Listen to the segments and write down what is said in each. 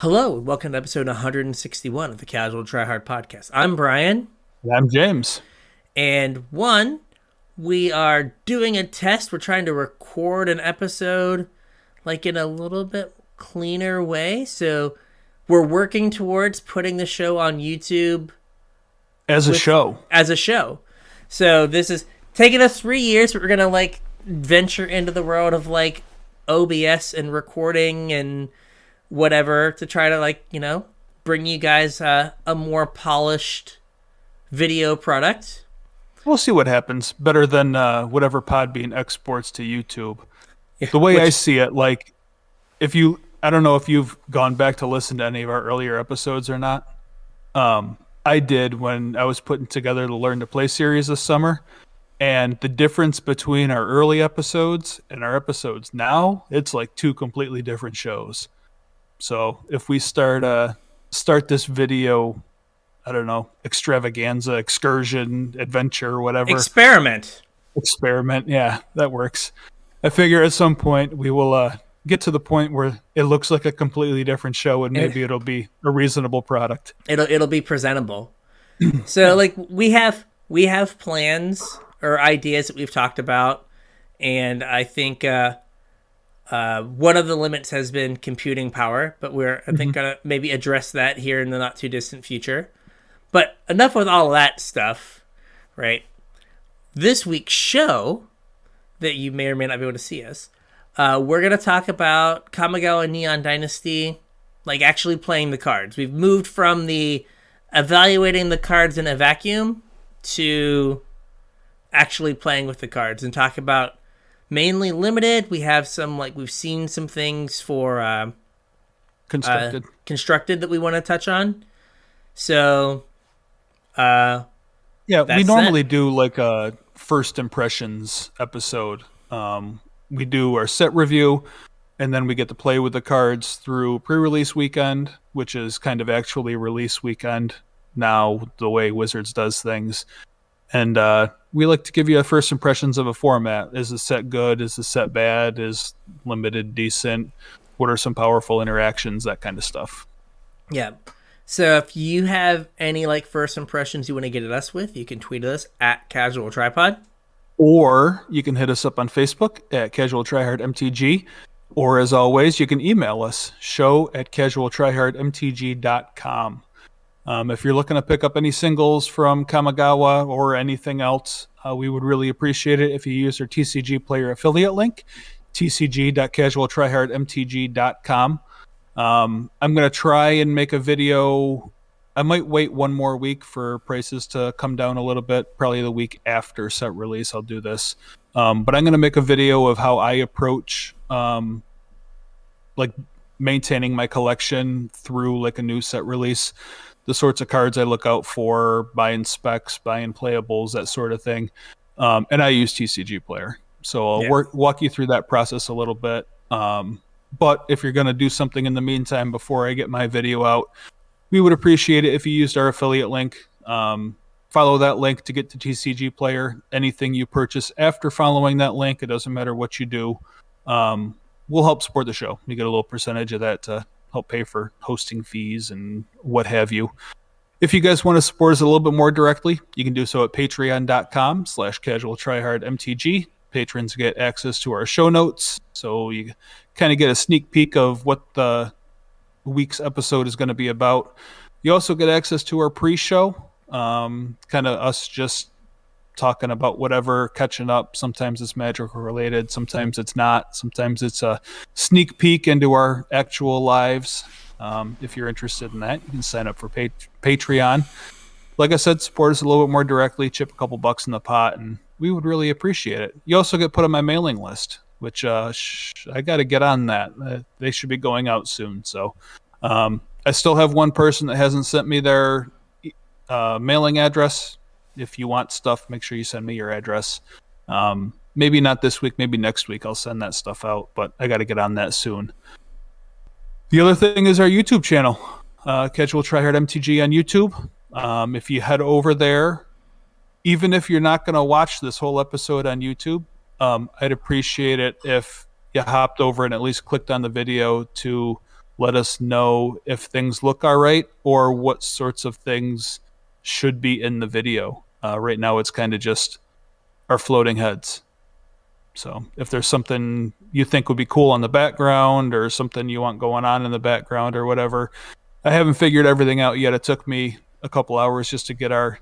Hello, and welcome to episode 161 of the Casual Try Hard podcast. I'm Brian, I'm James. and we are doing a test. We're trying to record an episode like in a little bit cleaner way. So we're working towards putting the show on YouTube As a show. as a show. So this is taking us 3 years, but we're gonna venture into the world of OBS and recording and whatever to try to bring you guys a more polished video product. We'll see what happens. Better than whatever Podbean exports to YouTube. The way I Which see it, I don't know if you've gone back to listen to any of our earlier episodes or not. I did when I was putting together the Learn to Play series this summer. And the difference between our early episodes and our episodes now, it's like two completely different shows. So if we start this video, I don't know, extravaganza, excursion, adventure, whatever. experiment. Experiment, yeah, that works. I figure at some point we will get to the point where it looks like a completely different show, and maybe it'll be a reasonable product. It'll be presentable. So we have plans or ideas that we've talked about, and I think one of the limits has been computing power, but we're I think gonna maybe address that here in the not too distant future. But enough with all of that stuff, right? This week's show that you may or may not be able to see us, we're gonna talk about Kamigawa Neon Dynasty, like actually playing the cards. We've moved from the evaluating the cards in a vacuum to actually playing with the cards and talk about mainly limited. We have some we've seen some things for constructed that we want to touch on. So Yeah, we that's normally do like a first impressions episode. We do our set review, and then we get to play with the cards through pre-release weekend, which is kind of actually release weekend now, the way Wizards does things. And we like to give you a first impressions of a format. Is the set good? Is the set bad? Is limited decent? What are some powerful interactions? That kind of stuff. Yeah. So if you have any first impressions you want to get at us with, you can tweet us at Casual Tripod. Or you can hit us up on Facebook at CasualTryHardMTG. Or as always, you can email us, show@CasualTryHardMTG.com. If you're looking to pick up any singles from Kamigawa or anything else, we would really appreciate it if you use our TCG player affiliate link, tcg.casualtryhardmtg.com. I'm going to try and make a video. I might wait one more week for prices to come down a little bit. Probably the week after set release, I'll do this. But I'm going to make a video of how I approach maintaining my collection through a new set release. The sorts of cards I look out for, buying specs, buying playables, that sort of thing. And I use TCG Player. So I'll walk you through that process a little bit. But if you're going to do something in the meantime before I get my video out, we would appreciate it if you used our affiliate link. Follow that link to get to TCG Player. Anything you purchase after following that link, it doesn't matter what you do, will help support the show. You get a little percentage of that to help pay for hosting fees and what have you. If you guys want to support us a little bit more directly, you can do so at patreon.com/casualtryhardmtg. Patrons get access to our show notes, so you kind of get a sneak peek of what the week's episode is going to be about. You also get access to our pre-show, kind of us just talking about whatever, catching up. Sometimes it's magical related, sometimes it's not. Sometimes it's a sneak peek into our actual lives. If you're interested in that, you can sign up for Patreon. Like I said, support us a little bit more directly, chip a couple bucks in the pot, and we would really appreciate it. You also get put on my mailing list, which I got to get on that. They should be going out soon. So I still have one person that hasn't sent me their mailing address. If you want stuff, make sure you send me your address. Maybe not this week, maybe next week I'll send that stuff out, but I got to get on that soon. The other thing is our YouTube channel, Casual Try Hard MTG on YouTube. If you head over there, even if you're not going to watch this whole episode on YouTube, I'd appreciate it if you hopped over and at least clicked on the video to Let us know if things look all right or what sorts of things should be in the video. Right now, it's kind of just our floating heads. So if there's something you think would be cool on the background or something you want going on in the background or whatever, I haven't figured everything out yet. It took me a couple hours just to get our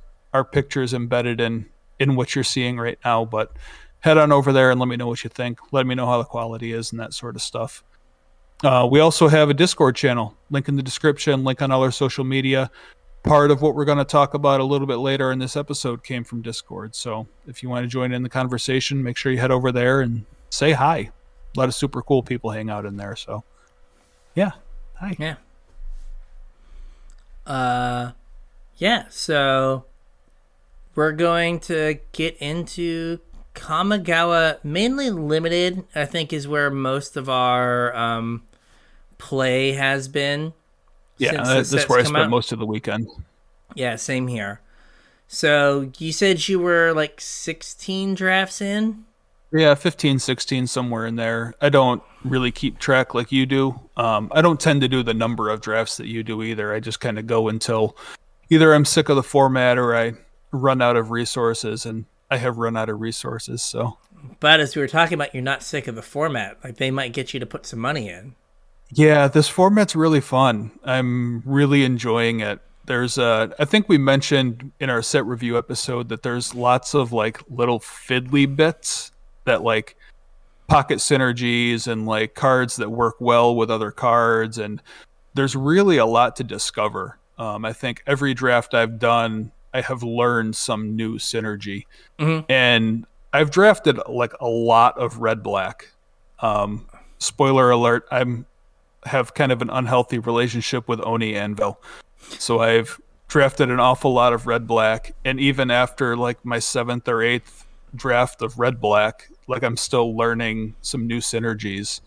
pictures embedded in what you're seeing right now. But head on over there and let me know what you think. Let me know how the quality is and that sort of stuff. We also have a Discord channel. Link in the description, link on all our social media. Part of what we're going to talk about a little bit later in this episode came from Discord. So if you want to join in the conversation, make sure you head over there and say hi. A lot of super cool people hang out in there. So yeah. Hi. Yeah. Yeah, so we're going to get into Kamigawa, mainly limited, I think is where most of our play has been. Yeah, that's where I spent most of the weekend. Yeah, same here. So you said you were like 16 drafts in? Yeah, 15, 16, somewhere in there. I don't really keep track like you do. I don't tend to do the number of drafts that you do either. I just kind of go until either I'm sick of the format or I run out of resources, and I have run out of resources. So, but as we were talking about, you're not sick of the format. Like they might get you to put some money in. Yeah, this format's really fun. I'm really enjoying it. There's I think we mentioned in our set review episode that there's lots of like little fiddly bits that like pocket synergies and like cards that work well with other cards, and there's really a lot to discover. I think every draft I've done, I have learned some new synergy, and I've drafted like a lot of red black. Spoiler alert: have kind of an unhealthy relationship with Oni Anvil. So I've drafted an awful lot of red black, and even after like my 7th or 8th draft of red black, like I'm still learning some new synergies.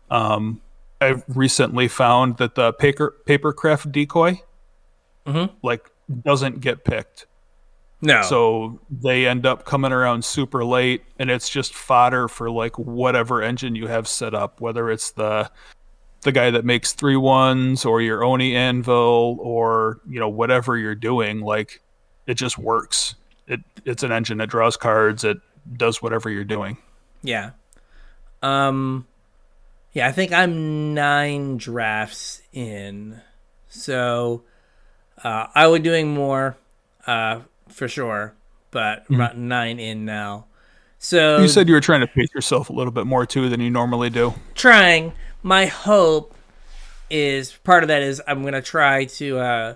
I've recently found that the papercraft decoy like doesn't get picked. No. So they end up coming around super late, and it's just fodder for like whatever engine you have set up, whether it's the guy that makes 3/1s or your Oni Anvil or, you know, whatever you're doing. Like it just works. It's an engine that draws cards. It does whatever you're doing. Yeah. Yeah, I think I'm 9 drafts in. So I was doing more for sure, but about 9 in now. So you said you were trying to pace yourself a little bit more too than you normally do. Trying. My hope is, part of that is I'm going to try to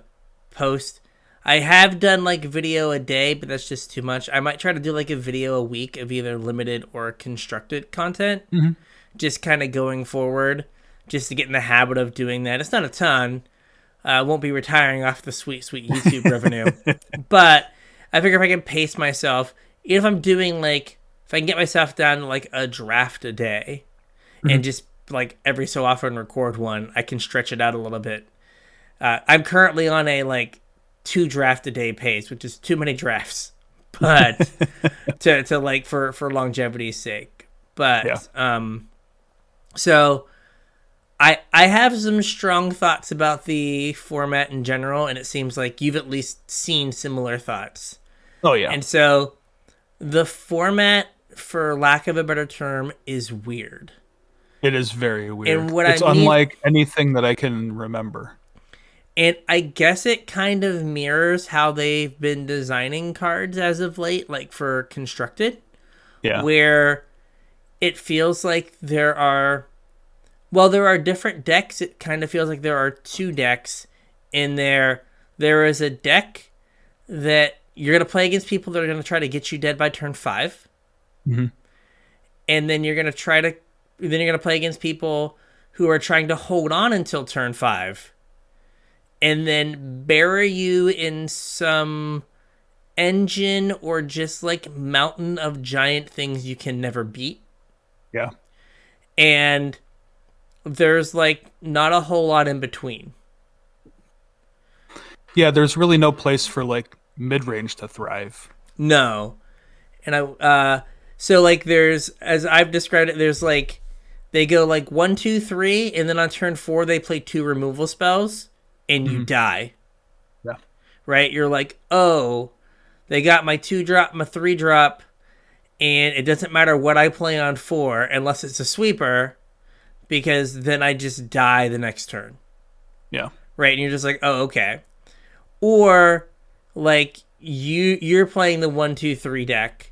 post. I have done like video a day, but that's just too much. I might try to do like a video a week of either limited or constructed content. Just kind of going forward, just to get in the habit of doing that. It's not a ton. I won't be retiring off the sweet, sweet YouTube revenue. But I figure if I can pace myself, even if I'm doing like, if I can get myself down to like a draft a day and just like every so often record one, I can stretch it out a little bit. I'm currently on a like 2 draft a day pace, which is too many drafts, but to like for longevity's sake. But yeah. So I have some strong thoughts about the format in general, and it seems like you've at least seen similar thoughts. Oh yeah. And so the format, for lack of a better term, is weird. It is very weird. And it's unlike anything that I can remember. And I guess it kind of mirrors how they've been designing cards as of late, like for constructed. Yeah. Where it feels like there are different decks. It kind of feels like there are 2 decks in there. There is a deck that you're going to play against people that are going to try to get you dead by turn 5. And then you're going to play against people who are trying to hold on until turn 5 and then bury you in some engine or just like mountain of giant things you can never beat. Yeah. And there's like not a whole lot in between. Yeah, there's really no place for like mid-range to thrive. No. And so like there's, as I've described it, they go like 1, 2, 3, and then on turn 4 they play 2 removal spells, and you die. Yeah. Right? You're like, oh, they got my 2-drop, my 3-drop, and it doesn't matter what I play on 4 unless it's a sweeper, because then I just die the next turn. Yeah. Right? And you're just like, oh, okay. Or like you're playing the 1, 2, 3 deck,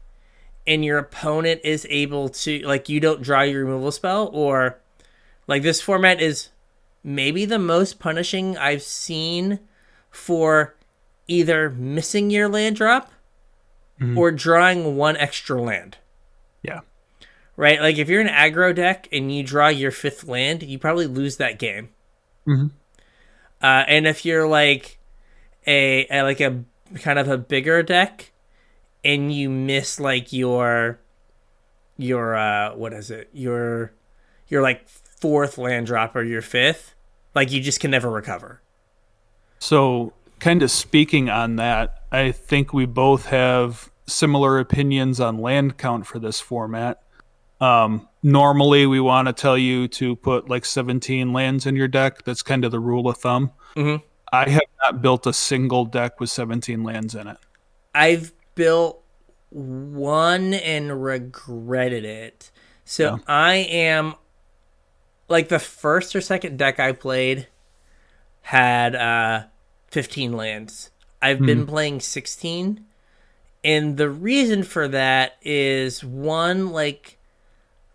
and your opponent is able to, like, you don't draw your removal spell, or like this format is maybe the most punishing I've seen for either missing your land drop or drawing 1 extra land. Yeah. Right? Like if you're an aggro deck and you draw your 5th land, you probably lose that game. And if you're like a kind of a bigger deck and you miss like your what is it? Your like 4th land drop or your 5th, like you just can never recover. So kind of speaking on that, I think we both have similar opinions on land count for this format. Normally we want to tell you to put like 17 lands in your deck. That's kind of the rule of thumb. I have not built a single deck with 17 lands in it. I've built 1 and regretted it. So I am like the first or second deck I played had 15 lands. I've been playing 16. And the reason for that is, one, like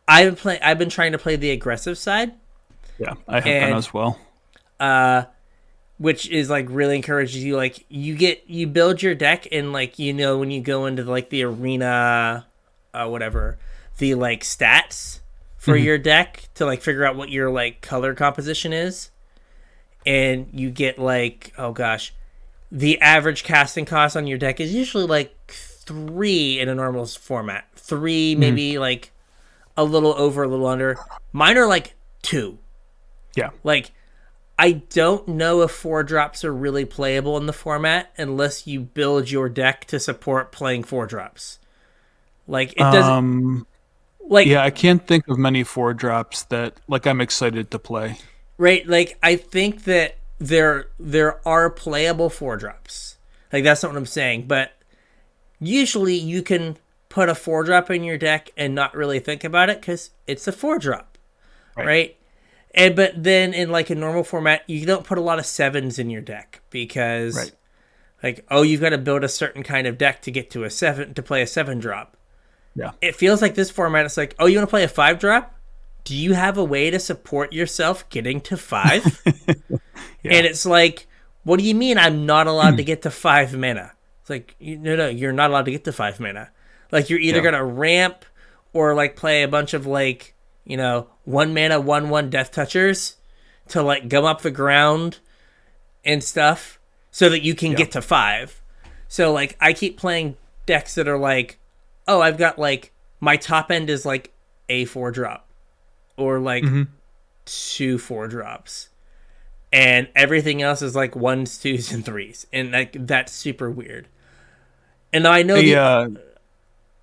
I've been trying to play the aggressive side. Yeah, I have been as well. Which is like really encourages you. Like you build your deck, and like, you know, when you go into like the arena, whatever, the like stats for your deck to like figure out what your like color composition is, and you get like, oh gosh, the average casting cost on your deck is usually like 3 in a normal format. 3, maybe like a little over, a little under. Mine are like 2. Yeah. Like, I don't know if 4-drops are really playable in the format unless you build your deck to support playing 4-drops. Like, it doesn't... like, yeah, I can't think of many 4-drops that, like, I'm excited to play. Right, like, I think that there are playable 4-drops. Like, that's not what I'm saying, but usually you can put a 4-drop in your deck and not really think about it because it's a 4-drop, right? But then in like a normal format, you don't put a lot of 7s in your deck because, like, oh, you've got to build a certain kind of deck to get to a 7 to play a 7-drop. Yeah, it feels like this format. It's like, oh, you want to play a 5-drop? Do you have a way to support yourself getting to 5? And it's like, what do you mean I'm not allowed to get to 5 mana? It's like, no, you're not allowed to get to 5 mana. Like, you're either gonna ramp or like play a bunch of like, you know, 1 mana 1/1 death touchers to like gum up the ground and stuff so that you can get to 5. So like I keep playing decks that are like, oh, I've got like my top end is like a 4-drop or like 2 4-drops. And everything else is like 1s, 2s, and 3s. And like that's super weird. And I know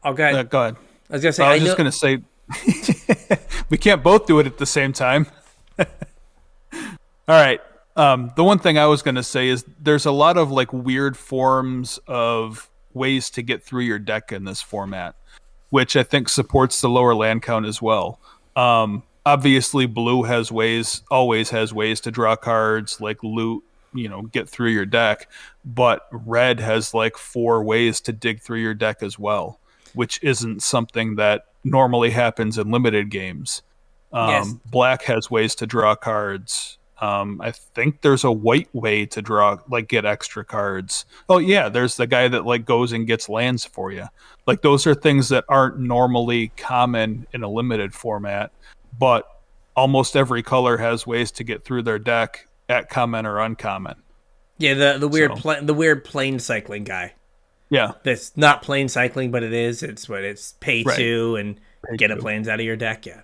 oh, go ahead. Go ahead. I was gonna say, I was just gonna say we can't both do it at the same time. All right. The one thing I was gonna say is there's a lot of like weird forms of ways to get through your deck in this format, which I think supports the lower land count as well. Obviously, blue always has ways to draw cards, like loot, you know, get through your deck. But red has like 4 ways to dig through your deck as well, which isn't something that normally happens in limited games. Black has ways to draw cards. I think there's a white way to draw, like get extra cards. Oh yeah, there's the guy that like goes and gets lands for you. Like those are things that aren't normally common in a limited format, but almost every color has ways to get through their deck at common or uncommon. Yeah, the weird plane cycling guy. Yeah, that's not plane cycling, but it is. It's pay to and get a planes out of your deck. Yeah.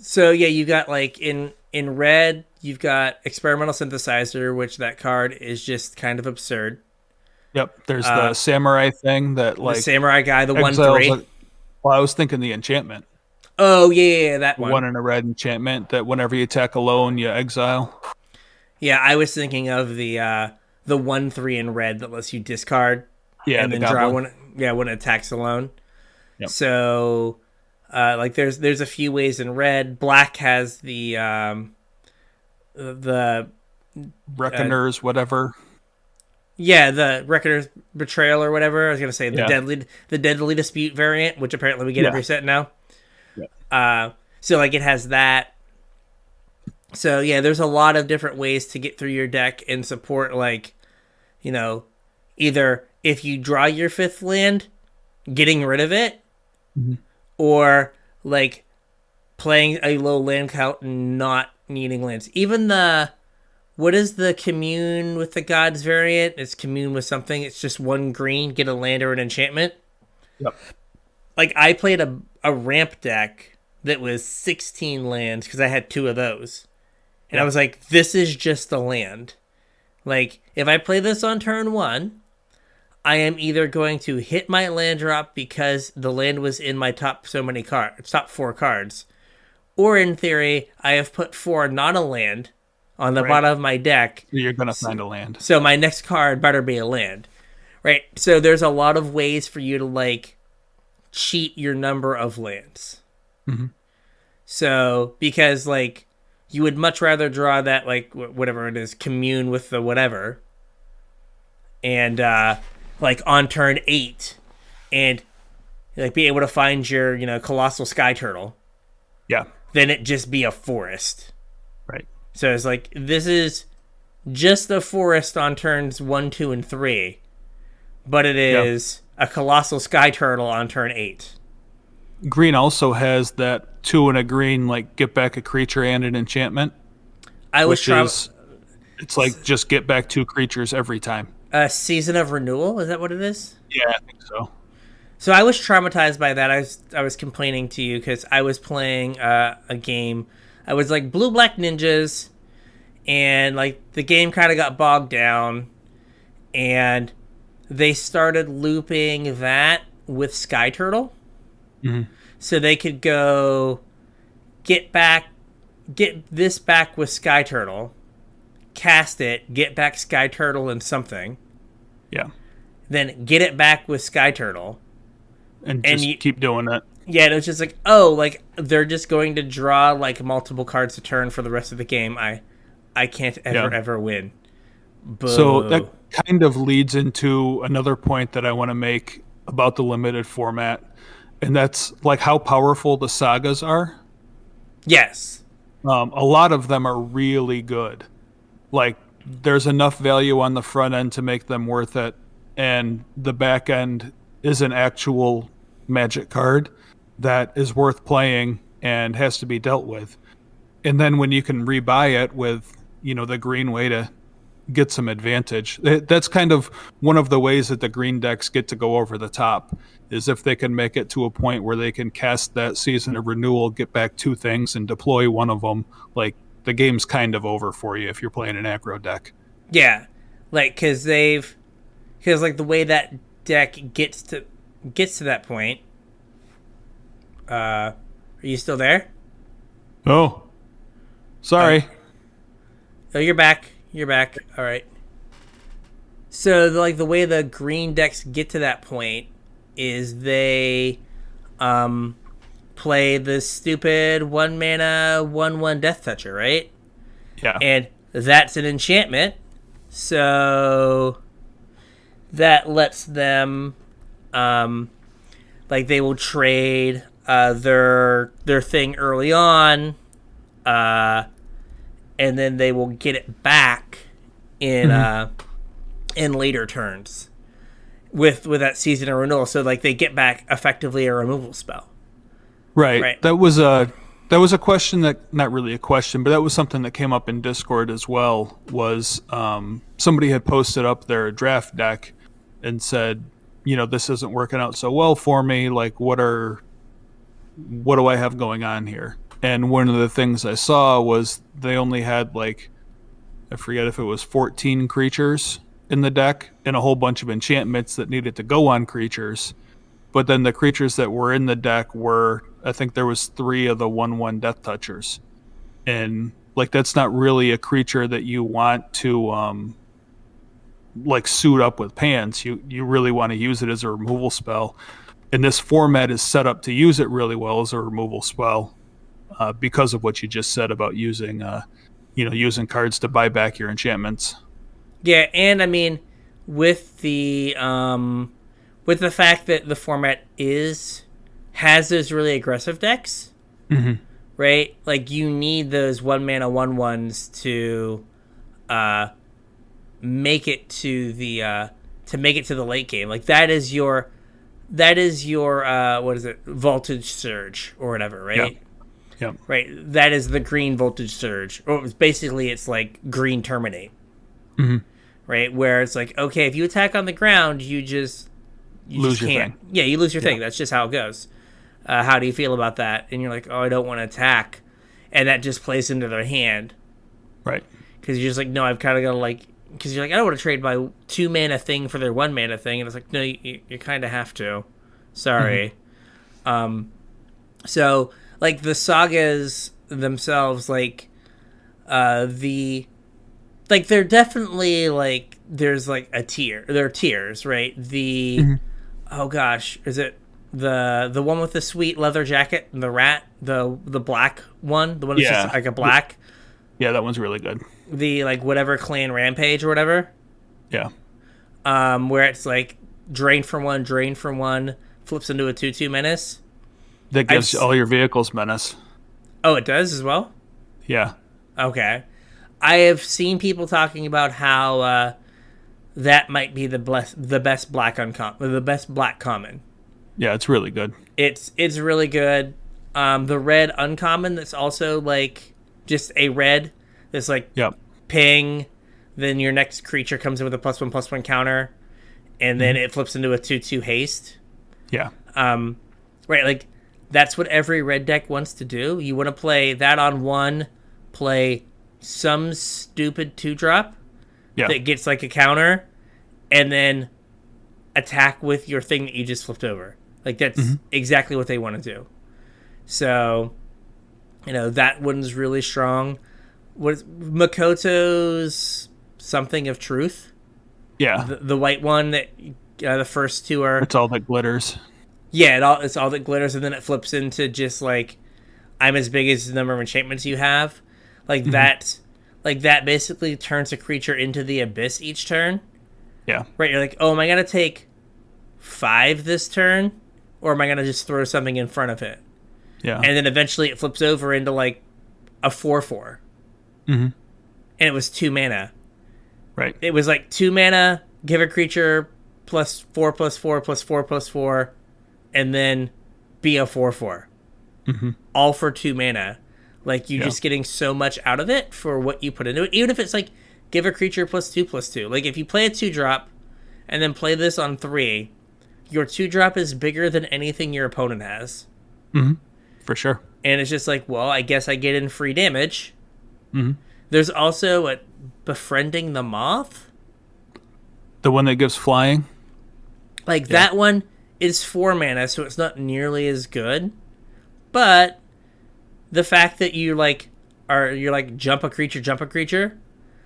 So yeah, you got like in red, you've got Experimental Synthesizer, which that card is just kind of absurd. Yep. There's the samurai thing that like the samurai guy, the 1/3. Well, I was thinking the enchantment. Oh yeah, that The one. one in a red enchantment that whenever you attack alone, you exile. Yeah, I was thinking of the 1/3 in red that lets you discard Yeah, and the then draw goblin. one. Yeah, when it attacks alone. Yep. So, like there's a few ways in red. Black has the Reckoners, whatever. yeah, the Reckoner's Betrayal or whatever. I was gonna say Yeah. the deadly dispute variant, which apparently we get Yeah. every set now. Yeah. So like it has that. So yeah, there's a lot of different ways to get through your deck and support, like, you know, either if you draw your fifth land, getting rid of it, Mhm. or like playing a low land count and not needing lands. Even the what is the commune with the gods variant? It's commune with something. It's just one green, get a land or an enchantment. Yep. Like I played a ramp deck that was 16 lands because I had two of those. And I was like, this is just a land. Like, if I play this on turn one, I am either going to hit my land drop because the land was in my top top four cards, or in theory, I have put four not a land on the bottom of my deck. So you're gonna find a land. So my next card better be a land, right? So there's a lot of ways for you to like cheat your number of lands. Mm-hmm. So because like you would much rather draw that like whatever it is, commune with the whatever, and like on turn 8, and like be able to find your colossal sky turtle. Yeah. Then it just be a forest. Right. So it's like this is just a forest on turns 1, 2, and 3, but it is a colossal sky turtle on turn 8. Green also has that 2 and a green, like get back a creature and an enchantment. I was trying. It's like just get back 2 creatures every time. Season of Renewal, is that what it is? Yeah, I think so. So I was traumatized by that. I was complaining to you because I was playing a game. I was like Blue Black Ninjas, and like the game kind of got bogged down, and they started looping that with Sky Turtle. Mm-hmm. So they could go get this back with Sky Turtle, cast it, get back Sky Turtle and something, Yeah. then get it back with Sky Turtle. And just keep doing that. Yeah, and it was just like, oh, like they're just going to draw like multiple cards a turn for the rest of the game. I can't ever win. Boo. So that kind of leads into another point that I want to make about the limited format. And that's like how powerful the sagas are. Yes. A lot of them are really good. Like there's enough value on the front end to make them worth it, and the back end is an actual Magic card that is worth playing and has to be dealt with. And then when you can rebuy it with, the green way to get some advantage, that's kind of one of the ways that the green decks get to go over the top, is if they can make it to a point where they can cast that Season of Renewal, get back 2 things, and deploy one of them. Like the game's kind of over for you if you're playing an aggro deck. Yeah, like because like the way that deck gets to that point. Are you still there? Oh, sorry. Oh, you're back. You're back. All right. So like the way the green decks get to that point is they play the stupid 1 mana 1/1 Death Toucher, right? Yeah. And that's an enchantment. So that lets them like they will trade their thing early on, and then they will get it back in in later turns with that Season of Renewal. So like they get back effectively a removal spell. Right. That was a question that, not really a question, but that was something that came up in Discord as well. Was somebody had posted up their draft deck and said, this isn't working out so well for me. Like, what do I have going on here? And one of the things I saw was they only had like, I forget if it was 14 creatures in the deck and a whole bunch of enchantments that needed to go on creatures. But then the creatures that were in the deck were, I think there was 3 of the 1/1 Death Touchers. And like that's not really a creature that you want to like suit up with pants. You really want to use it as a removal spell. And this format is set up to use it really well as a removal spell because of what you just said about using using cards to buy back your enchantments. Yeah, and I mean with the fact that the format has those really aggressive decks, right? Like you need those 1-mana 1/1s to make it to the late game. Like that is your what is it? Voltage Surge or whatever, right? Yep. Right. That is the green Voltage Surge. Or basically it's like green Terminate. Right? Where it's like, okay, if you attack on the ground, you lose your can't. thing. Yeah, you lose your thing. That's just how it goes. How do you feel about that? And you're like, oh, I don't want to attack. And that just plays into their hand. Right. Because you're just like, no, I've kind of got to like... Because you're like, I don't want to trade my 2-mana thing for their 1-mana thing. And it's like, no, you kind of have to. Sorry. So, like, the sagas themselves, like, they're definitely, like, there's, like, a tier. There are tiers, right? Oh, gosh. Is it the one with the sweet leather jacket and the rat? The black one? The one that's just, like, a black? Yeah, that one's really good. The, like, whatever clan rampage or whatever? Yeah. Where it's, like, drain from one, flips into a 2/2 menace. That gives all your vehicles menace. Oh, it does as well? Yeah. Okay. I have seen people talking about how that might be the best black common. Yeah, it's really good. It's really good. The red uncommon that's also like just a red that's like ping, then your next creature comes in with a +1/+1 counter, and then it flips into a 2/2 haste. Yeah. Right, like that's what every red deck wants to do. You want to play that on one, play some stupid 2-drop that gets like a counter, and then attack with your thing that you just flipped over. Like that's exactly what they want to do. So, that one's really strong. What Makoto's Something of Truth? Yeah. The white one that the first two are... It's all that glitters. Yeah, it's all that glitters, and then it flips into just like, I'm as big as the number of enchantments you have. Like that basically turns a creature into the abyss each turn. Yeah. Right, you're like, oh, am I going to take 5 this turn? Or am I going to just throw something in front of it? Yeah. And then eventually it flips over into like a 4/4. And it was 2 mana. Right. It was like 2 mana, give a creature +4/+4/+4/+4, and then be a 4/4. All for 2 mana. Like, you're just getting so much out of it for what you put into it. Even if it's like, give a creature +2/+2. Like, if you play a 2-drop and then play this on 3, your 2-drop is bigger than anything your opponent has. For sure. And it's just like, well, I guess I get in free damage. There's also Befriending the Moth. The one that gives flying? Like, that one is 4 mana, so it's not nearly as good. But the fact that you're like jump a creature,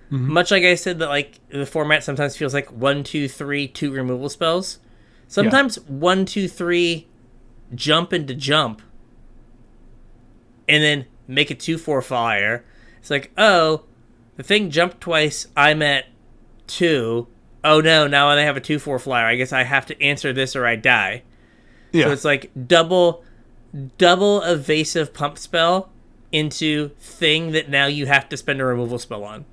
much like I said that like the format sometimes feels like 1, 2, 3, 2 removal spells. Sometimes 1, 2, 3 jump into jump, and then make a 2/4 flyer. It's like, oh, the thing jumped twice. I'm at 2. Oh no! Now they have a 2/4 flyer. I guess I have to answer this or I die. Yeah. So it's like double evasive pump spell into thing that now you have to spend a removal spell on.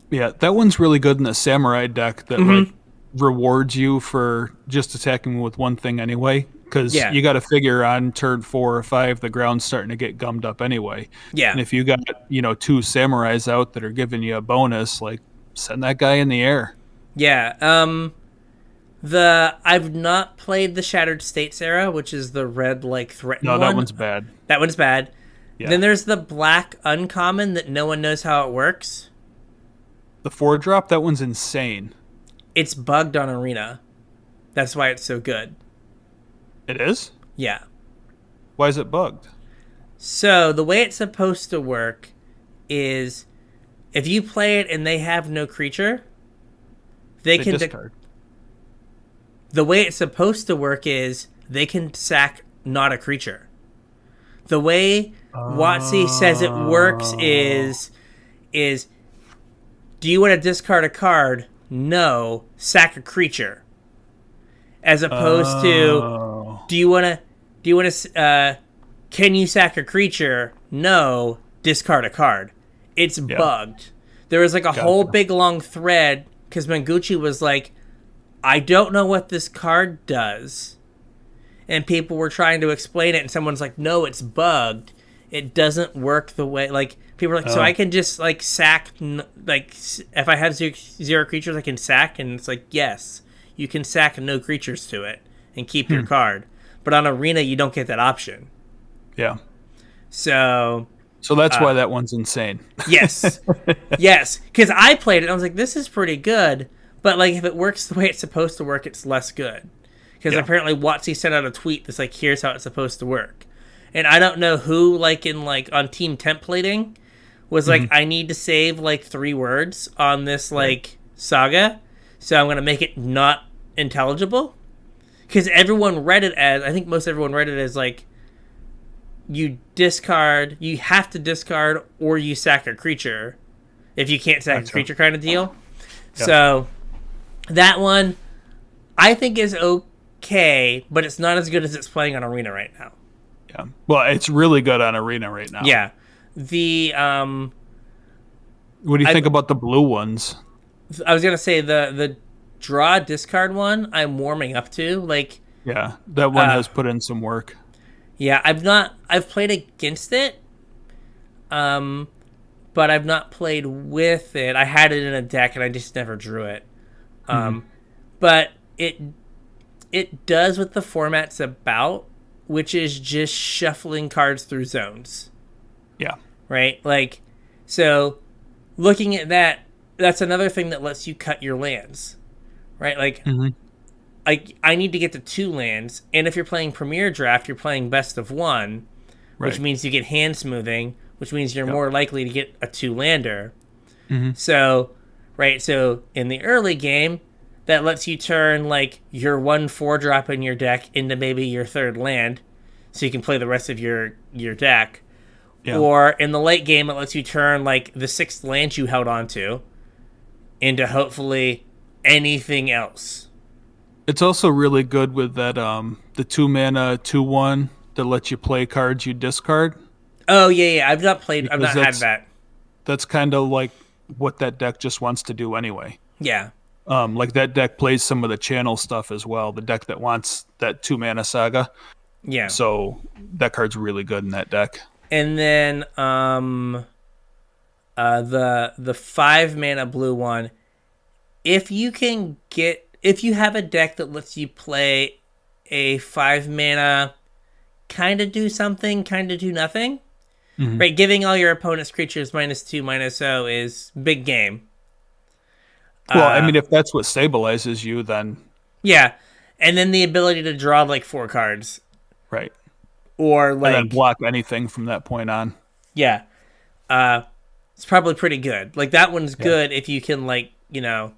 Yeah, that one's really good in the samurai deck that like rewards you for just attacking with one thing anyway. Because you got to figure on turn 4 or 5, the ground's starting to get gummed up anyway. Yeah. And if you got 2 samurais out that are giving you a bonus, like send that guy in the air. Yeah. I've not played the Shattered States era, which is the red like threatened one. No, that one's bad. That one's bad. Yeah. Then there's the black uncommon that no one knows how it works. The 4-drop, that one's insane. It's bugged on Arena. That's why it's so good. It is? Yeah. Why is it bugged? So the way it's supposed to work is if you play it and they have no creature, they can discard. The way it's supposed to work is they can sack not a creature. The way WotC says it works is do you want to discard a card? No, sack a creature. As opposed to do you want to can you sack a creature? No, discard a card. It's bugged. There was like a whole big long thread because Manguchi was like, I don't know what this card does. And people were trying to explain it, and someone's like, no, it's bugged. It doesn't work the way, like, people are like, so I can just, like, sack, like, if I have zero creatures, I can sack? And it's like, yes, you can sack no creatures to it and keep your card. But on Arena, you don't get that option. Yeah. So that's why that one's insane. Yes. Yes. Because I played it, and I was like, this is pretty good. But, like, if it works the way it's supposed to work, it's less good. Because apparently WotC sent out a tweet that's like, here's how it's supposed to work. And I don't know who, like, on team templating was like, I need to save, like, 3 words on this, like, saga. So I'm going to make it not intelligible. Because everyone read it as, I think most everyone read it as, like, you have to discard or you sack a creature if you can't sack a creature kind of deal. Yeah. So that one I think is okay, but it's not as good as it's playing on Arena right now. Yeah. Well, it's really good on Arena right now. Yeah. The what do you think about the blue ones? I was gonna say the draw discard one I'm warming up to. Like, yeah, that one has put in some work. Yeah, I've played against it. But I've not played with it. I had it in a deck and I just never drew it. But it does what the format's about, which is just shuffling cards through zones. Yeah. Right? Like, so looking at that, that's another thing that lets you cut your lands. Right? Like, I need to get to 2 lands, and if you're playing Premier Draft, you're playing best of 1, which means you get hand smoothing, which means you're more likely to get a 2-lander. So, right, so in the early game, that lets you turn, like, your 1/4 in your deck into maybe your 3rd land, so you can play the rest of your deck. Yeah. Or in the late game, it lets you turn, like, the 6th land you held onto into hopefully anything else. It's also really good with that the 2-mana 2/1 that lets you play cards you discard. Oh yeah. I've not had that. That's kind of like what that deck just wants to do anyway. Yeah. Like that deck plays some of the channel stuff as well. The deck that wants that 2-mana saga. Yeah. So that card's really good in that deck. And then the 5-mana blue one, if you have a deck that lets you play a 5-mana kind of do something, kind of do nothing, right? Giving all your opponent's creatures -2/-0 is big game. Well, I mean, if that's what stabilizes you, then... Yeah, and then the ability to draw, like, 4 cards. Right. Or, like... And then block anything from that point on. Yeah. It's probably pretty good. Like, that one's good if you can, like, you know...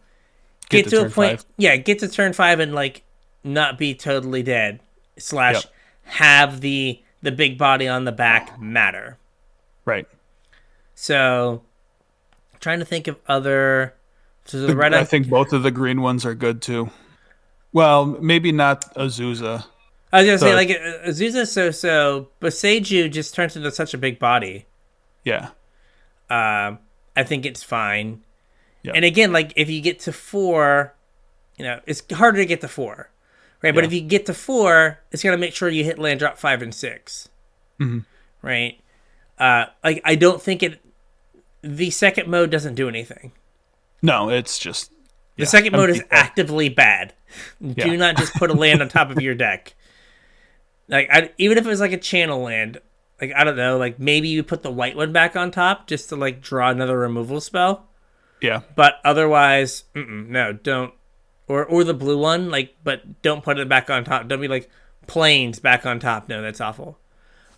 Get to a point... 5. Yeah, get to turn 5 and, like, not be totally dead. / have the big body on the back matter. Right. So, I'm trying to think of other... So I think both of the green ones are good too. Well, maybe not Azusa. I was gonna say, like, Azusa's so, but Seiju just turns into such a big body. Yeah. I think it's fine. Yeah. And again, like, if you get to 4, you know, it's harder to get to 4, right? But if you get to 4, it's gonna make sure you hit land drop 5 and 6, right? Like, I don't think the second mode doesn't do anything. No, it's just... The second mode is actively bad. Do not just put a land on top of your deck. Like, even if it was like a channel land, like, I don't know, like, maybe you put the white one back on top just to, like, draw another removal spell. Yeah. But otherwise, no, don't. Or the blue one, like, but don't put it back on top. Don't be like, planes back on top. No, that's awful.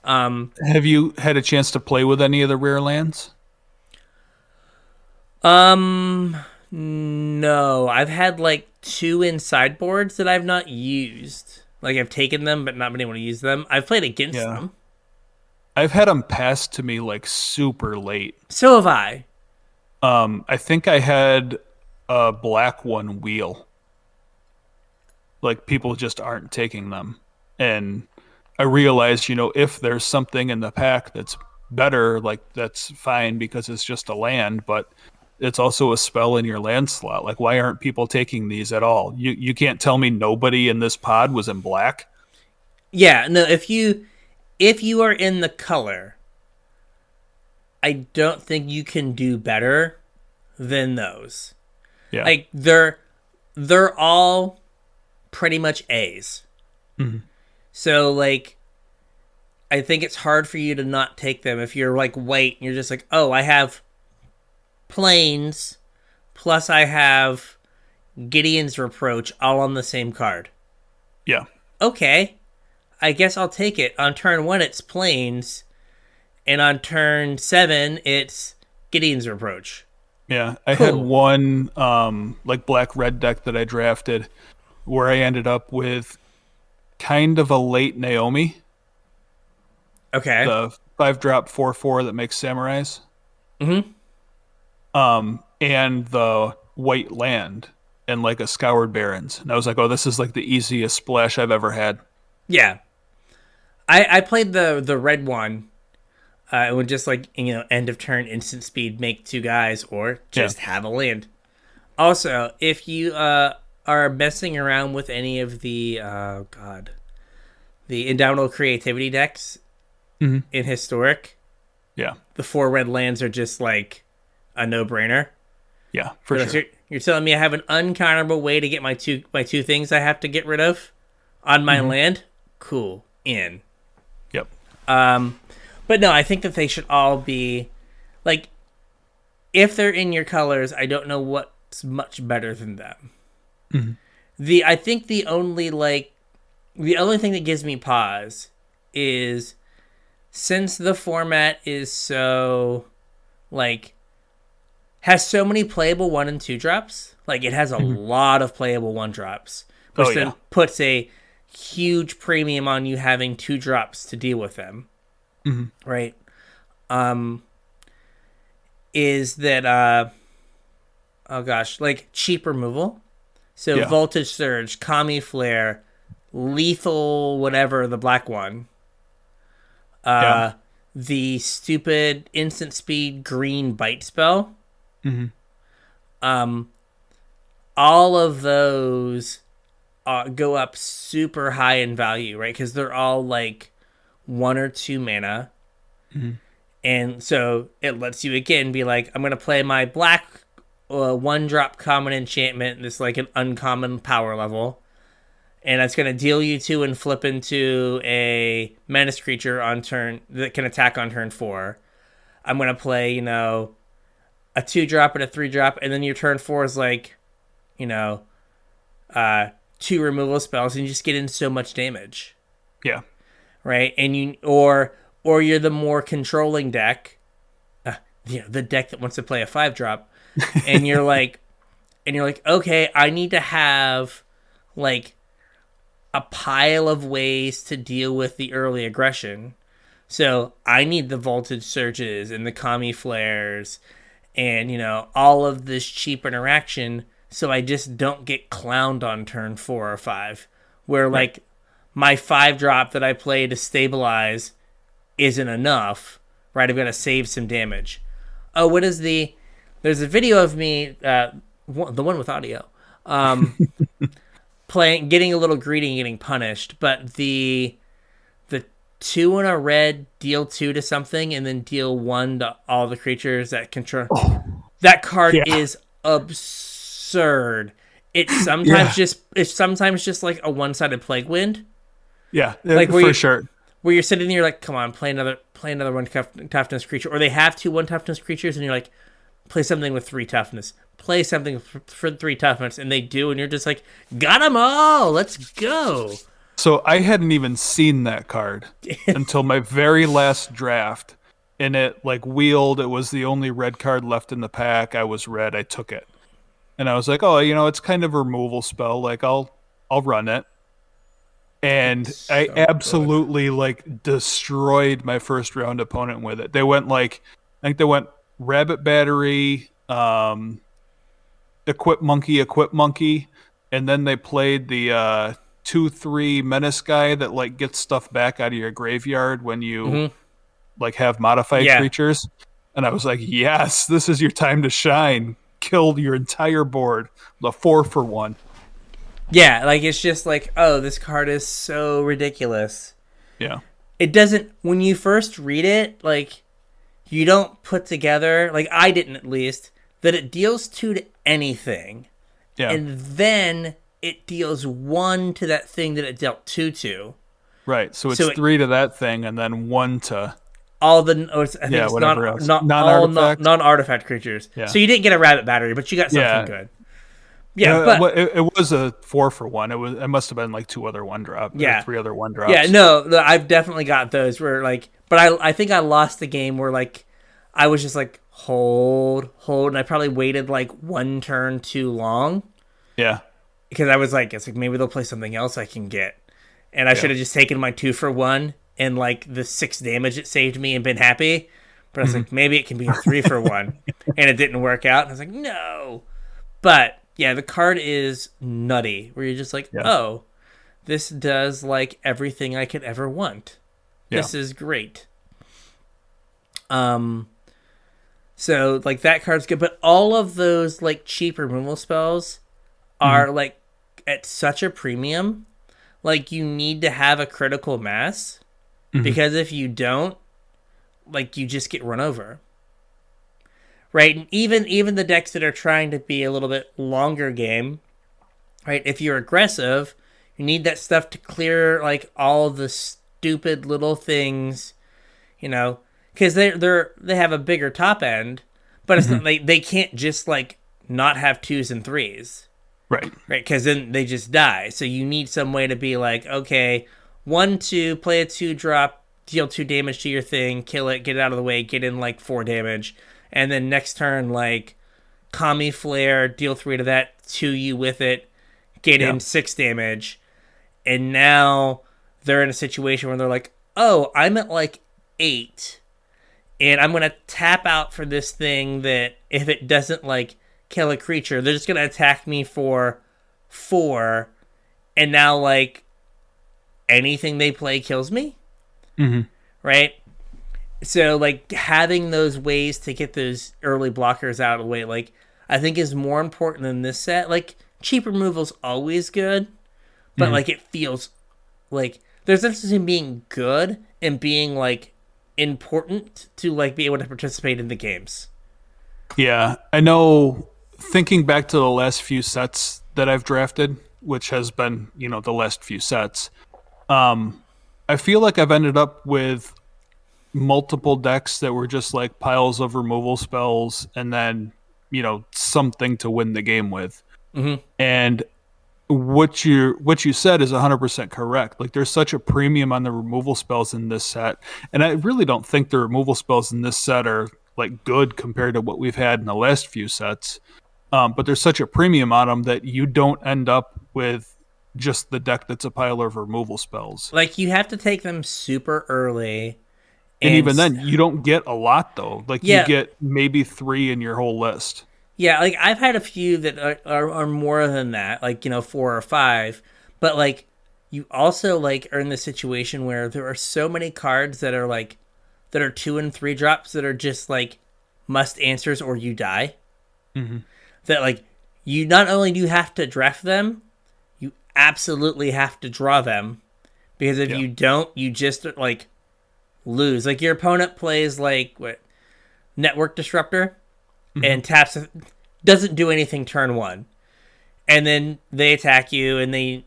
Have you had a chance to play with any of the rare lands? No. I've had like 2 in sideboards that I've not used. Like I've taken them but not been able to use them. I've played against them. I've had them passed to me like super late. So have I. I think I had a black one wheel. Like people just aren't taking them. And I realized, if there's something in the pack that's better, like that's fine because it's just a land, but it's also a spell in your land slot. Like, why aren't people taking these at all? You can't tell me nobody in this pod was in black. Yeah, no, if you are in the color, I don't think you can do better than those. Yeah. Like they're all pretty much A's. Mm-hmm. So like I think it's hard for you to not take them if you're like white and you're just like, oh, I have planes plus I have Gideon's Reproach all on the same card. Yeah. Okay. I guess I'll take it. On turn 1 it's planes, and on turn 7 it's Gideon's Reproach. Yeah. I had one like black-red deck that I drafted where I ended up with kind of a late Naomi. Okay. The 5-drop 4/4 that makes samurais. Mm-hmm. And the white land and like a Scoured Barrens. And I was like, oh, this is like the easiest splash I've ever had. Yeah. I played the red one. It would just like, end of turn, instant speed, make 2 guys, or just have a land. Also, if you are messing around with any of the, the Indomitable Creativity decks in Historic, the 4 red lands are just like a no-brainer. Yeah, for sure. You're telling me I have an uncounterable way to get my two things I have to get rid of on my land? Cool. In. Yep. But no, I think that they should all be like, if they're in your colors, I don't know what's much better than them. Mm-hmm. I think the only thing that gives me pause is, since the format is so like has so many playable 1 and 2 drops, like it has a lot of playable 1 drops, which then puts a huge premium on you having 2 drops to deal with them. Right? Is that like cheap removal. So Voltage Surge, Kami Flare, Lethal whatever, the black one. The stupid instant speed green bite spell. All of those go up super high in value, right? Because they're all like 1 or 2 mana. And so it lets you again be like, I'm going to play my black 1-drop common enchantment, this like an uncommon power level, and it's going to deal you 2 and flip into a menace creature on turn that can attack on turn 4. I'm going to play, a 2-drop and a 3-drop, and then your turn 4 is like, 2 removal spells, and you just get in so much damage. Yeah. Right? And you or you're the more controlling deck, the deck that wants to play a 5-drop, and you're like, okay, I need to have like a pile of ways to deal with the early aggression. So I need the Voltage Surges and the Kami Flares and, all of this cheap interaction, so I just don't get clowned on turn 4 or 5, where like my 5-drop that I play to stabilize isn't enough, right? I've got to save some damage. Oh, what is there's a video of me, the one with audio, getting a little greedy and getting punished, but the 2 in a red, deal 2 to something, and then deal 1 to all the creatures that control. That card is absurd. It's sometimes just like a one-sided Plague Wind. Yeah, like for sure. Where you're sitting there, you're like, come on, play another 1 toughness creature, or they have 2 1 toughness creatures, and you're like, play something with 3 toughness, play something for 3 toughness, and they do, and you're just like, got them all, let's go. So I hadn't even seen that card until my very last draft. And it like wheeled. It was the only red card left in the pack. I was red. I took it. And I was like, oh, it's kind of a removal spell. Like I'll run it. And I absolutely like destroyed my first round opponent with it. They went I think they went Rabbit Battery, Equip Monkey, and then they played the 2/3 Menace guy that like gets stuff back out of your graveyard when you like have modified creatures. And I was like, yes, this is your time to shine. Killed your entire board. The 4-for-1. Yeah, like it's just like, oh, this card is so ridiculous. Yeah. It doesn't, when you first read it, like, you don't put together, like I didn't at least, that it deals 2 to anything. Yeah. And then it deals 1 to that thing that it dealt 2 to. Right. So it's 3 to that thing and then 1 to all the, I think it's whatever else. non-artifact creatures. Yeah. So you didn't get a Rabbit Battery, but you got something good. Yeah, but it was a 4-for-1. It must have been like 2 other 1-drop. Yeah, 3 other 1-drops. Yeah, no, I've definitely got those where like, but I think I lost the game where like I was just like hold, and I probably waited like 1 turn too long. Yeah, because I was like, it's like maybe they'll play something else I can get, and I should have just taken my 2-for-1 and like the 6 damage it saved me and been happy. But I was like, maybe it can be a 3-for-1, and it didn't work out. And I was like, no, but. Yeah, the card is nutty, where you're just like, oh, this does, like, everything I could ever want. Yeah. This is great. So, like, that card's good, but all of those, like, cheap removal spells are, like, at such a premium. Like, you need to have a critical mass, because if you don't, like, you just get run over. Right, and even the decks that are trying to be a little bit longer game, right? If you're aggressive, you need that stuff to clear like all the stupid little things, because they have a bigger top end, but it's not, they can't just like not have 2s and 3s, right? Because then they just die. So you need some way to be like, okay, 1/2, play a 2-drop, deal 2 damage to your thing, kill it, get it out of the way, get in like 4 damage. And then next turn, like, Kami Flare, deal 3 to that, 2 you with it, get in 6 damage. And now they're in a situation where they're like, oh, I'm at like 8. And I'm going to tap out for this thing that if it doesn't, like, kill a creature, they're just going to attack me for 4. And now, like, anything they play kills me? Right? So, like, having those ways to get those early blockers out of the way, like, I think is more important than this set. Like, cheap removal's always good, but, like, it feels like there's a difference between being good and being, like, important to, like, be able to participate in the games. Yeah, I know, thinking back to the last few sets that I've drafted, which has been, the last few sets, I feel like I've ended up with multiple decks that were just like piles of removal spells and then something to win the game with. And what you said is 100% correct. Like there's such a premium on the removal spells in this set, and I really don't think the removal spells in this set are like good compared to what we've had in the last few sets, but there's such a premium on them that you don't end up with just the deck that's a pile of removal spells. Like you have to take them super early. And even then, you don't get a lot, though. Like, you get maybe 3 in your whole list. Yeah, like, I've had a few that are more than that, like, 4 or 5. But, like, you also, like, are in the situation where there are so many cards that are, like, that are 2 and 3 drops that are just, like, must answers or you die. That, like, you not only do you have to draft them, you absolutely have to draw them. Because if you don't, you just, like, lose. Like your opponent plays like Network Disruptor and taps, doesn't do anything turn 1, and then they attack you and they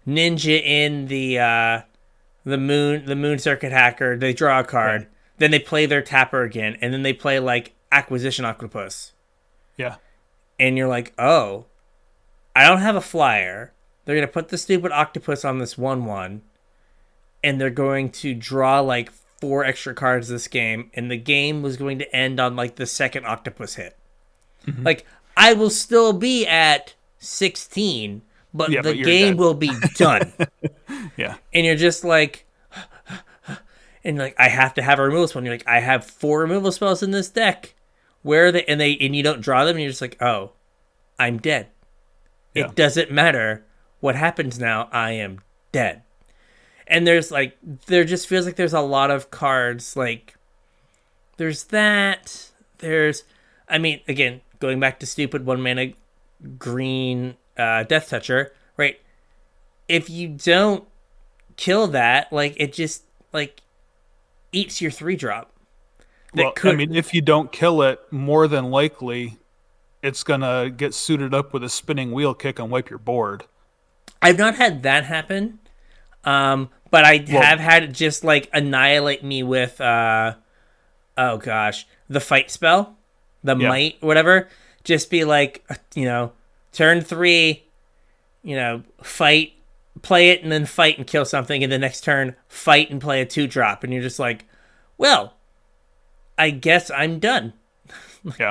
ninja in the moon circuit hacker. They draw a card, then they play their tapper again, and then they play like Acquisition Octopus. And you're like, oh, I don't have a flyer. they're gonna put the stupid octopus on this 1/1, and they're going to draw like 4 extra cards this game, and the game was going to end on like the second octopus hit. Mm-hmm. Like, I will still be at 16, but the game will be done. Yeah. And you're just like, and like, I have to have a removal spell. And you're like, I have 4 removal spells in this deck. Where are they? And you don't draw them, and you're just like, oh, I'm dead. Yeah. It doesn't matter what happens now. I am dead. And there just feels like there's a lot of cards. Like, there's that. I mean, again, going back to stupid 1-mana green Death Toucher, right? If you don't kill that, like, it just, like, eats your 3-drop. I mean, if you don't kill it, more than likely, it's going to get suited up with a spinning wheel kick and wipe your board. I've not had that happen, but I have had it just, like, annihilate me with, the fight spell. The might, whatever, just be like, turn 3, fight, play it, and then fight and kill something, and the next turn, fight and play a 2-drop, and you're just like, well, I guess I'm done.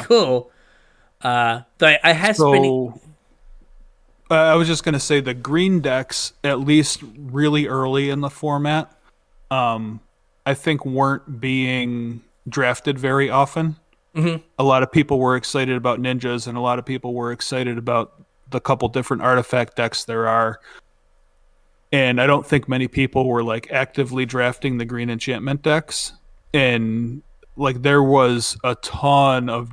Cool. I was just going to say the green decks, at least really early in the format, I think weren't being drafted very often. Mm-hmm. A lot of people were excited about ninjas, and a lot of people were excited about the couple different artifact decks there are. And I don't think many people were like actively drafting the green enchantment decks. And like there was a ton of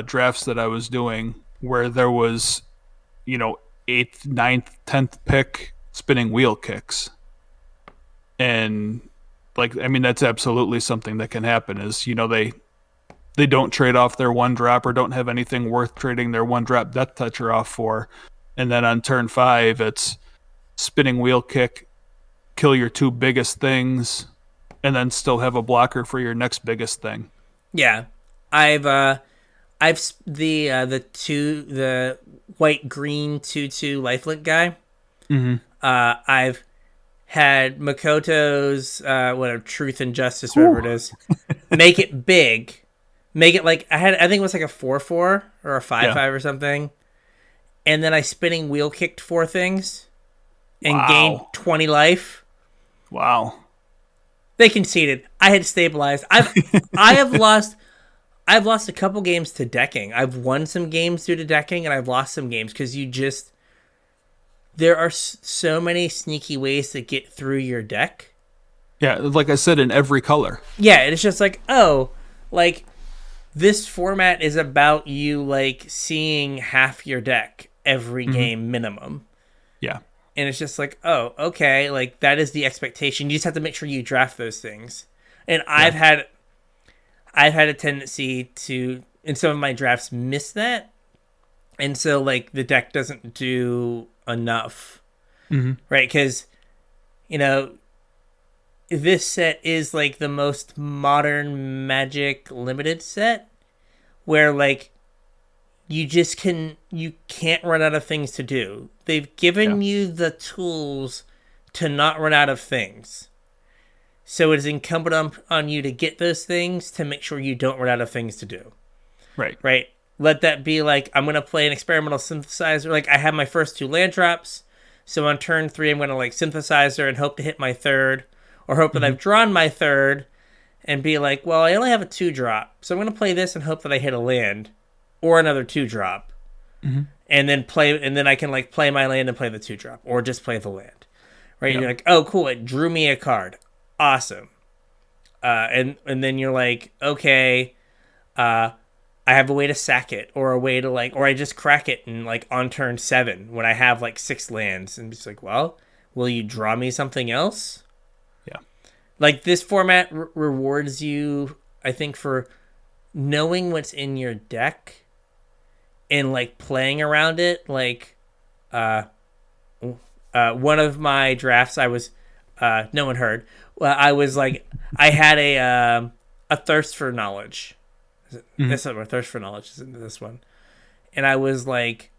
drafts that I was doing where there was, 8th, 9th, 10th pick spinning wheel kicks. And like, I mean, that's absolutely something that can happen is, they don't trade off their 1-drop or don't have anything worth trading their 1-drop Death Toucher off for. And then on turn 5, it's spinning wheel kick, kill your 2 biggest things, and then still have a blocker for your next biggest thing. Yeah. I've the white green 2/2 lifelink guy. Mm-hmm. I've had Makoto's Truth and Justice, whatever it is, make it big. Make it like I think it was like a 4/4 or a 5/5 or something, and then I spinning wheel kicked 4 things, and gained 20 life. Wow! They conceded. I had stabilized. I've lost a couple games to decking. I've won some games due to decking, and I've lost some games because there are so many sneaky ways to get through your deck. Yeah, like I said, in every color. Yeah, it's just like, this format is about you, like, seeing half your deck every game minimum. Yeah. And it's just like, oh, okay, like, that is the expectation. You just have to make sure you draft those things. And I've had a tendency to, in some of my drafts, miss that. And so, like, the deck doesn't do enough. Mm-hmm. Right? Because, this set is like the most modern Magic limited set where like you can't run out of things to do. They've given you the tools to not run out of things. So it is incumbent on you to get those things to make sure you don't run out of things to do. Right. Right. Let that be like, I'm going to play an experimental synthesizer. Like I have my first 2 land drops. So on turn 3, I'm going to like synthesizer and hope to hit my 3rd. Or hope that I've drawn my 3rd and be like, well, I only have a 2-drop. So I'm going to play this and hope that I hit a land or another 2-drop. Mm-hmm. And then I can like play my land and play the 2-drop or just play the land. Right? Yep. You're like, oh, cool. It drew me a card. Awesome. And then you're like, okay, I have a way to sack it or a way to like, or I just crack it and like on turn 7 when I have like 6 lands and it's like, well, will you draw me something else? Like, this format rewards you, I think, for knowing what's in your deck and, like, playing around it. Like, one of my drafts, I was, no one heard. I was, like, I had a thirst for knowledge. That's not a thirst for knowledge is in this one. And I was, like,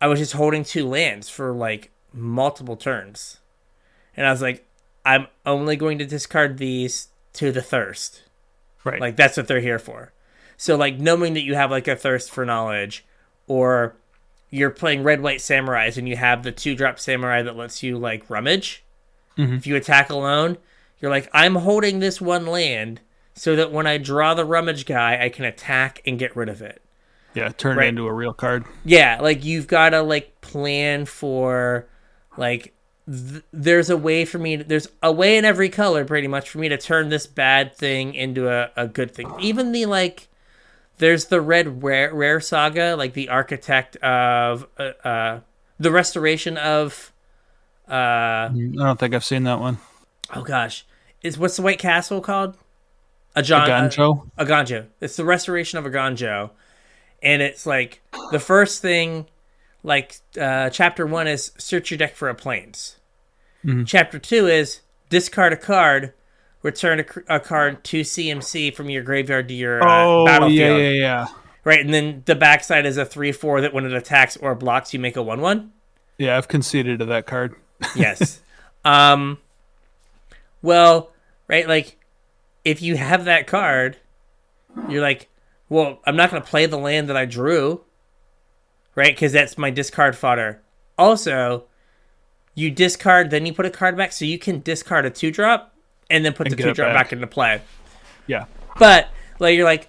I was just holding 2 lands for, like, multiple turns. And I was like, I'm only going to discard these to the thirst. Right. Like, that's what they're here for. So, like, knowing that you have, like, a thirst for knowledge, or you're playing red-white samurais and you have the 2-drop samurai that lets you, like, rummage. Mm-hmm. If you attack alone, you're like, I'm holding this one land so that when I draw the rummage guy, I can attack and get rid of it. Yeah, turn it into a real card. Yeah, like, you've got to, like, plan for, like, there's a way in every color, pretty much, for me to turn this bad thing into a good thing. Even the, like, there's the red rare saga, like the architect of the restoration of I don't think I've seen that one. Oh gosh, what's the White Castle called? Aganjo. Aganjo. It's the restoration of Aganjo, and it's like the first thing, like chapter 1 is search your deck for a plains. Mm-hmm. Chapter 2 is discard a card, return a card to CMC from your graveyard to your battlefield. Yeah. Right, and then the backside is a 3/4 that when it attacks or blocks, you make a 1/1. Yeah, I've conceded to that card. Yes. Well, right, like, if you have that card, you're like, well, I'm not going to play the land that I drew, right, because that's my discard fodder. Also, you discard, then you put a card back, so you can discard a 2-drop and then put the 2-drop back into play. Yeah. But, like, you're like,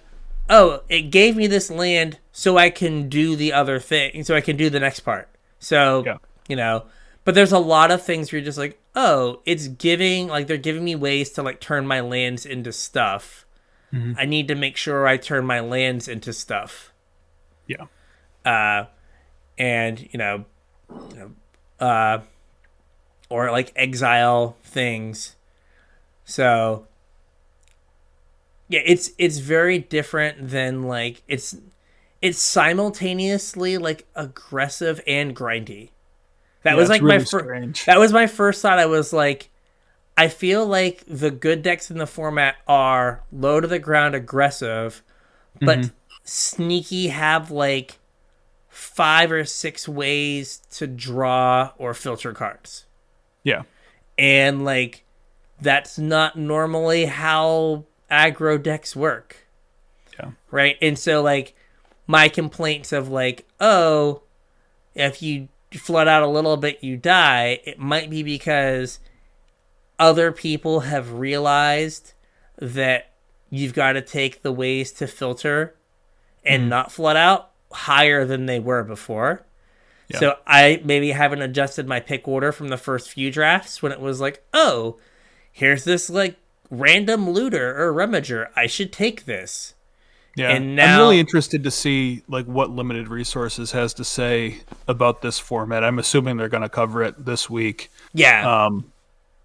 oh, it gave me this land so I can do the other thing, so I can do the next part. So, you know, but there's a lot of things where you're just like, oh, it's giving, like, they're giving me ways to, like, turn my lands into stuff. Mm-hmm. I need to make sure I turn my lands into stuff. Yeah. And, or, like, exile things. So, yeah, it's very different than, like, it's simultaneously, like, aggressive and grindy. That was like that was my first thought. I was like, I feel like the good decks in the format are low to the ground aggressive, but sneaky, have like 5 or 6 ways to draw or filter cards. Yeah. And like that's not normally how aggro decks work. Yeah. Right? And so like my complaints of like, oh, if you flood out a little bit, you die, it might be because other people have realized that you've got to take the ways to filter and not flood out higher than they were before. Yeah. So I maybe haven't adjusted my pick order from the first few drafts when it was like, oh, here's this like random looter or rummager, I should take this. Yeah, and now, I'm really interested to see like what Limited Resources has to say about this format. I'm assuming they're going to cover it this week. Yeah.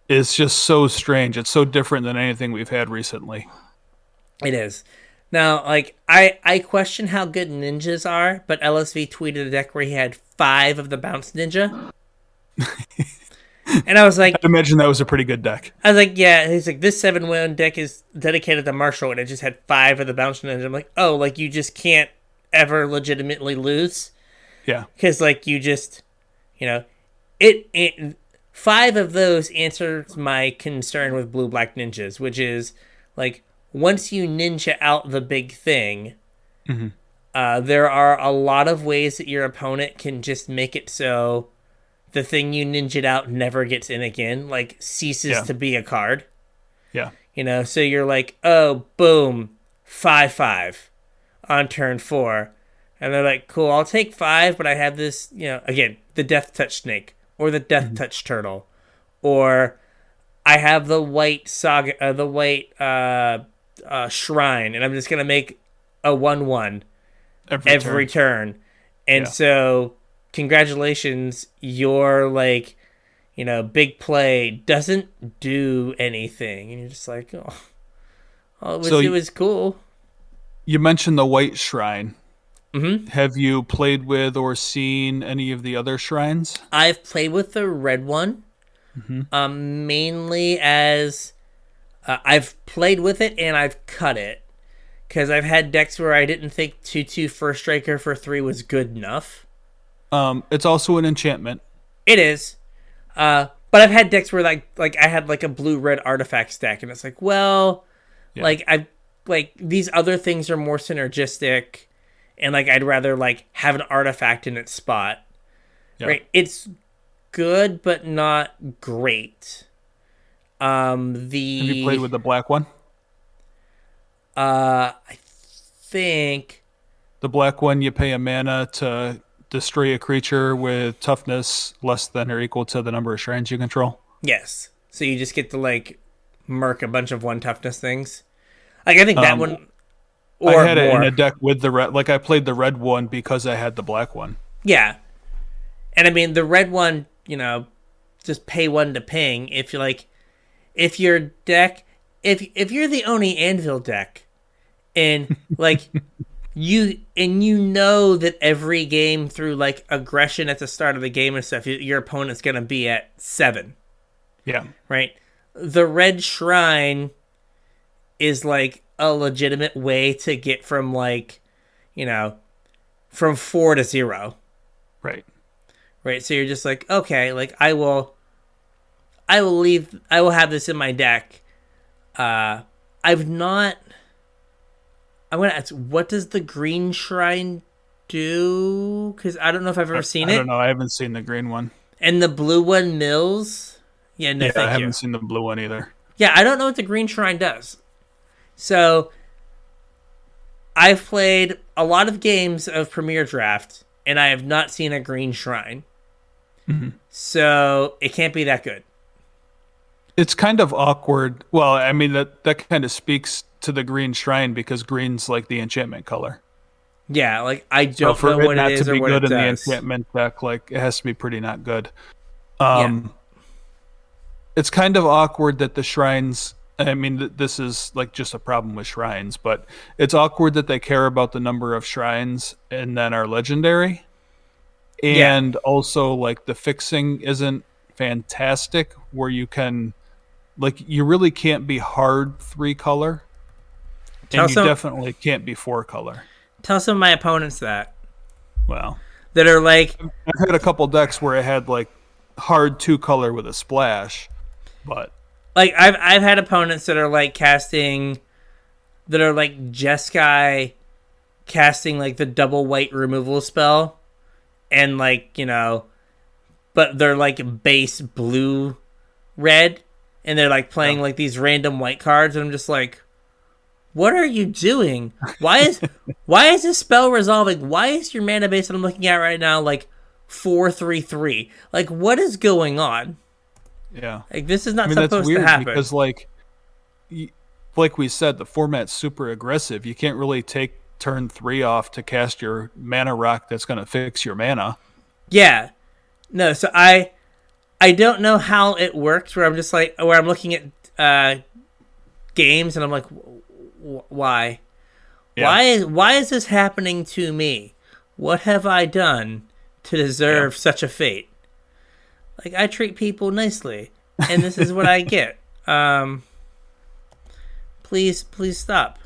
It's just so strange. It's so different than anything we've had recently. It is. Now, like, I question how good ninjas are, but LSV tweeted a deck where he had 5 of the Bounce Ninja. And I was like... I'd imagine that was a pretty good deck. I was like, yeah. He's like, this 7-win deck is dedicated to Marshall, and it just had 5 of the Bounce Ninja. I'm like, oh, like, you just can't ever legitimately lose? Yeah. Because, like, you just, it 5 of those answers my concern with blue-black ninjas, which is, like, once you ninja out the big thing, there are a lot of ways that your opponent can just make it so the thing you ninja'd out never gets in again, like, ceases to be a card. Yeah. So you're like, oh, boom, 5/5 on turn 4. And they're like, cool, I'll take 5, but I have this, again, the Death Touch Snake, or the Death Touch Turtle, or I have the white saga, the white shrine, and I'm just gonna make a 1/1 every turn. And so, congratulations, your like, big play doesn't do anything, and you're just like, it was cool. You mentioned the white shrine. Mm-hmm. Have you played with or seen any of the other shrines? I've played with the red one, mainly as I've played with it and I've cut it because I've had decks where I didn't think 2/2 First Striker for 3 was good enough. It's also an enchantment. It is, But I've had decks where like I had like a blue-red artifact stack, and it's like, well, Yeah. like I like these other things are more synergistic, and like I'd rather like have an artifact in its spot. Yeah. Right? It's good, but not great. Have you played with the black one? I think The black one, you pay a mana to destroy a creature with toughness less than or equal to the number of shrines you control. yes. So you just get to like murk a bunch of 1 toughness things. Like I think that one I or had it in more. a deck with the red. Like I played the red one because I had the black one. Yeah. And I mean the red one, just pay 1 to ping if you're like if your deck if you're the Oni Anvil deck and like you know that every game through like aggression at the start of the game and stuff, your opponent's gonna be at 7, Yeah. right? The red shrine is like a legitimate way to get from like, from 4 to 0, Right. right? So you're just like, okay, like I will have this in my deck. I've not. I'm gonna ask, what does the green shrine do? Because I don't know if I've ever seen I it. don't know. I haven't seen the green one. And the blue one mills. Yeah, no, Yeah, I thank you. haven't seen the blue one either. Yeah, I don't know what the green shrine does. So I've played a lot of games of Premier Draft, and I have not seen a green shrine. Mm-hmm. So it can't be that good. It's kind of awkward. Well, I mean that kind of speaks to the green shrine because green's like the enchantment color. Yeah, like I So don't for know it what not it to is or be what good it in the does. enchantment deck, like it has to be pretty not good. Yeah. It's kind of awkward that the shrines. I mean, this is like just a problem with shrines, but it's awkward that they care about the number of shrines and then are legendary. And also, like, the fixing isn't fantastic where you can, like, you really can't be hard 3-color, and you definitely can't be 4-color. Tell some of my opponents that Well, are like, I've had a couple decks where it had, like, hard 2-color with a splash, but like I've had opponents that are like casting, that are like Jeskai casting like the double white removal spell, and like but they're like base blue red, and they're like playing like these random white cards, and I'm just like, what are you doing? Why is this spell resolving? Why is your mana base that I'm looking at right now like 4/3/3? Like what is going on? yeah. Like this is not that's supposed weird to happen. because, like we said, the format's super aggressive. You can't really take turn 3 off to cast your mana rock that's going to fix your mana. Yeah. No, so I don't know how it works where I'm just like, where I'm looking at games and I'm like, why? Yeah. Why is this happening to me? What have I done to deserve such a fate? Like, I treat people nicely, and this is what I get. Please stop.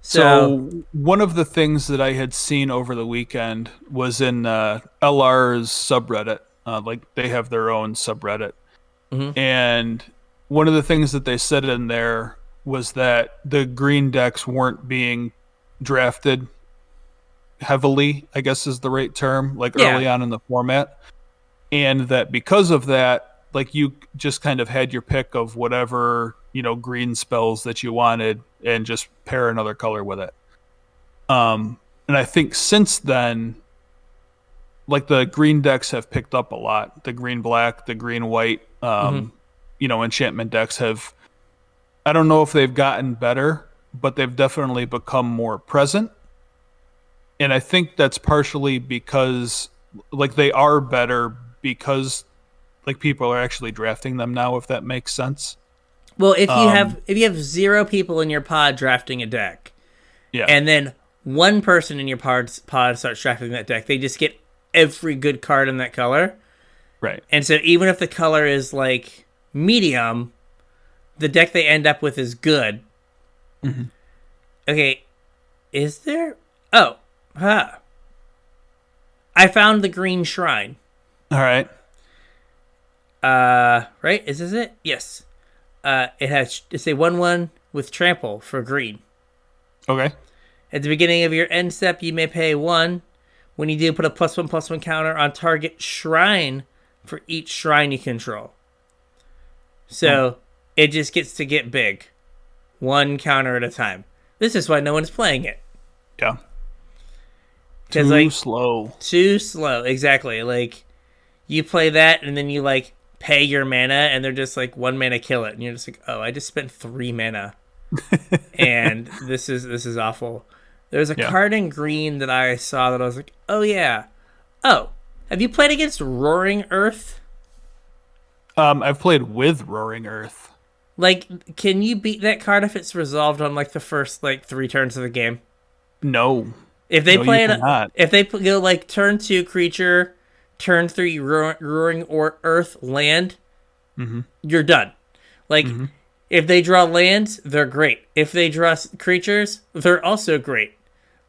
So one of the things that I had seen over the weekend was in LR's subreddit. Like they have their own subreddit. Mm-hmm. And one of the things that they said in there was that the green decks weren't being drafted heavily, I guess is the right term, like early on in the format. And that because of that, like you just kind of had your pick of whatever, green spells that you wanted and just pair another color with it. And I think since then, like the green decks have picked up a lot. The green black, the green white, enchantment decks have, I don't know if they've gotten better, but they've definitely become more present. And I think that's partially because like they are better because like people are actually drafting them now, if that makes sense. Well, if you have 0 people in your pod drafting a deck, and then one person in your pod starts drafting that deck, they just get every good card in that color. Right. And so even if the color is like medium, the deck they end up with is good. Mm-hmm. Okay, is there? Oh, I found the green shrine. All right. Right? Is this it? Yes. It's a 1/1 with trample for green. Okay. At the beginning of your end step, you may pay 1. When you do, put a +1/+1 counter on target shrine for each shrine you control. So it just gets to get big. 1 counter at a time. This is why no one's playing it. Yeah. Too slow. Too slow, exactly. Like, you play that, and then you, like, pay your mana, and they're just like, 1 mana kill it. And you're just like, oh, I just spent 3 mana. And this is awful. There's a card in green that I saw that I was like, oh, yeah. Oh, have you played against Roaring Earth? I've played with Roaring Earth. Like, can you beat that card if it's resolved on, like, the first, like, 3 turns of the game? No. If they play it, if they go, like, turn 2 creature, turn 3 Roaring or Earth land, you're done. Like, if they draw lands, they're great. If they draw creatures, they're also great.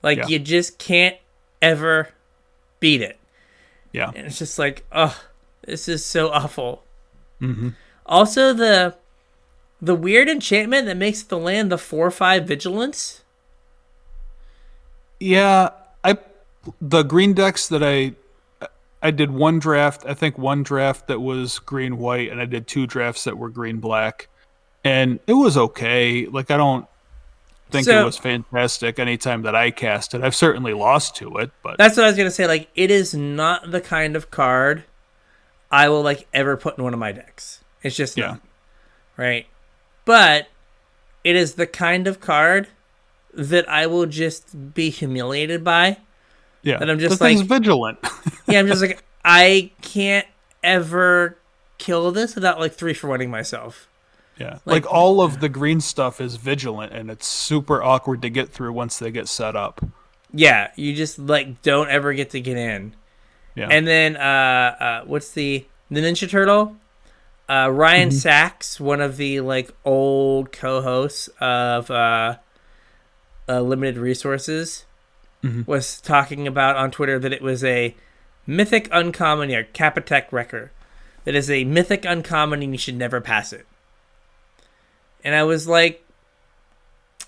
Like, you just can't ever beat it. Yeah. And it's just like, oh, this is so awful. Also, the weird enchantment that makes the land the 4/5 vigilance. Yeah, the green decks that I did one draft, I think one draft that was green white, and I did 2 drafts that were green black, and it was okay. Like, I don't think it was fantastic anytime that I cast it. I've certainly lost to it, but that's what I was gonna say. Like, it is not the kind of card I will, like, ever put in one of my decks. It's just not, right? But it is the kind of card that I will just be humiliated by. Yeah, that I'm just the thing's vigilant. Yeah, I'm just like, I can't ever kill this without, like, 3-for-1ing myself. Yeah, like all of the green stuff is vigilant, and it's super awkward to get through once they get set up. Yeah, you just, like, don't ever get to get in. Yeah. And then, what's the Ninja Turtle? Ryan Sachs, one of the, like, old co-hosts of Limited Resources, was talking about on Twitter that it was a mythic uncommon, Capitec Wrecker. That is a mythic uncommon, and you should never pass it. And I was like,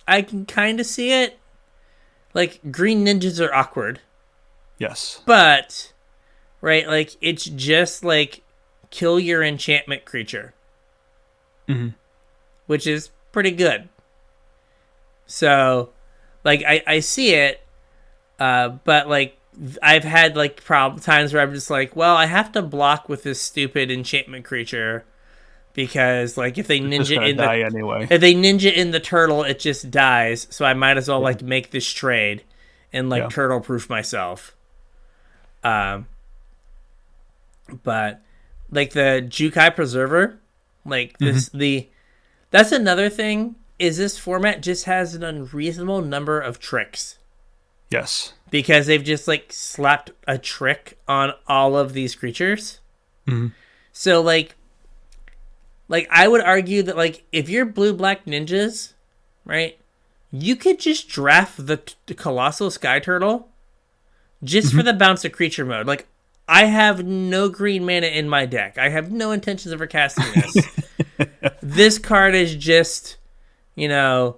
I can kind of see it. Like, green ninjas are awkward. Yes. But, right, like, it's just, like, kill your enchantment creature. Which is pretty good. So, like, I see it, but, like, I've had, like, times where I'm just like, well, I have to block with this stupid enchantment creature because, like, if they ninja if they ninja in the turtle, it just dies. So I might as well like make this trade and like turtle proof myself. But like the Jukai Preserver, like this that's another thing. Is this format just has an unreasonable number of tricks. Yes. Because they've just, like, slapped a trick on all of these creatures. So, like, I would argue that, like, if you're blue-black ninjas, right, you could just draft the Colossal Sky Turtle just for the bounce of creature mode. Like, I have no green mana in my deck. I have no intentions of casting this. This card is just, you know...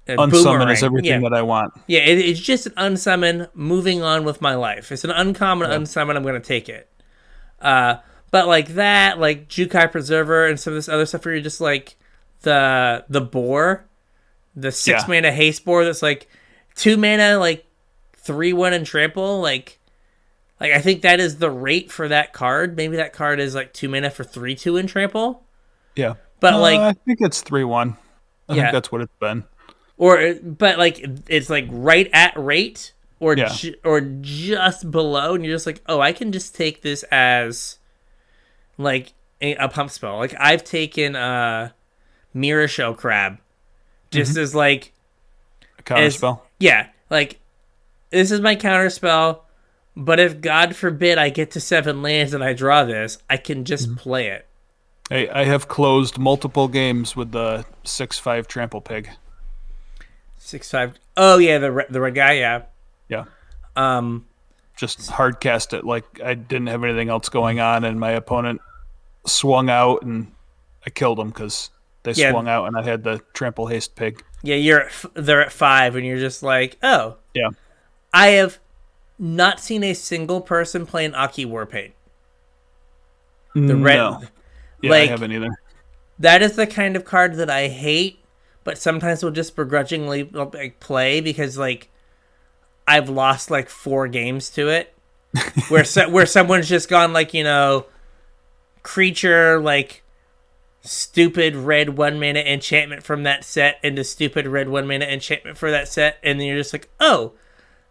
Unsummon is everything that I want. Yeah, it's just an unsummon, moving on with my life. It's an uncommon unsummon, I'm going to take it. But like that, like Jukai Preserver and some of this other stuff where you're just like the boar, the 6 mana haste boar that's like 2 mana, like 3/1 and trample, like I think that is the rate for that card. Maybe that card is like 2 mana for 3/2 and trample. Yeah. But like I think it's 3/1. I think that's what it's been. But like it's like right at rate or just below, and you're just like, oh, I can just take this as like a pump spell. Like I've taken Mirror Shell Crab just as like a counter spell. Yeah, like this is my counter spell, but if God forbid I get to 7 lands and I draw this, I can just play it. Hey, I have closed multiple games with the 6/5 Trample Pig. 6/5. Oh yeah, the red guy. Yeah. Just hard cast it like I didn't have anything else going on, and my opponent swung out and I killed them because they Yeah. swung out and I had the trample haste pig. Yeah, they're at 5, and you're just like, oh. Yeah. I have not seen a single person play an Aki Warpaint. The red, No. Yeah, like, I haven't either. that is the kind of card that I hate, but sometimes will just begrudgingly like play because like I've lost like 4 games to it, where someone's just gone like, you know, creature like stupid red 1-mana enchantment from that set into stupid red 1-mana enchantment for that set, and then you're just like, oh,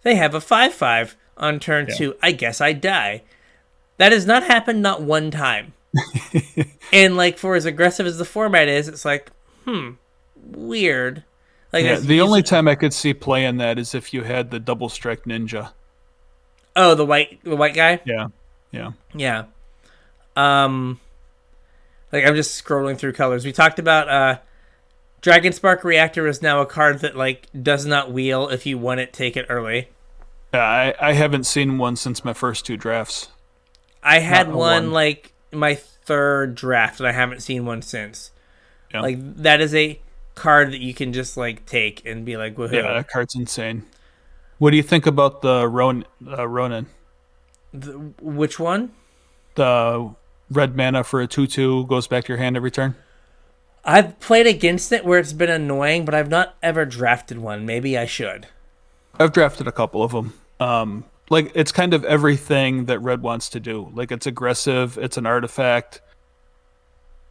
they have a 5/5 on turn 2. I guess I die. That has not happened not one time. And like for as aggressive as the format is, it's like, weird. Like the only time I could see playing that is if you had the double strike ninja. Oh, the white guy? Yeah. Yeah. Like I'm just scrolling through colors. We talked about Dragon Spark Reactor is now a card that like does not wheel. If you want it, take it early. Yeah, I haven't seen one since my first 2 drafts. I had one like my 3rd draft, and I haven't seen one since. Yeah. Like that is a card that you can just like take and be like, woohoo. Yeah, that card's insane. What do you think about the Ronin? Which one? The red mana for a 2/2 goes back to your hand every turn. I've played against it where it's been annoying, but I've not ever drafted one. Maybe I should. I've drafted a couple of them. Like it's kind of everything that red wants to do. Like it's aggressive, it's an artifact.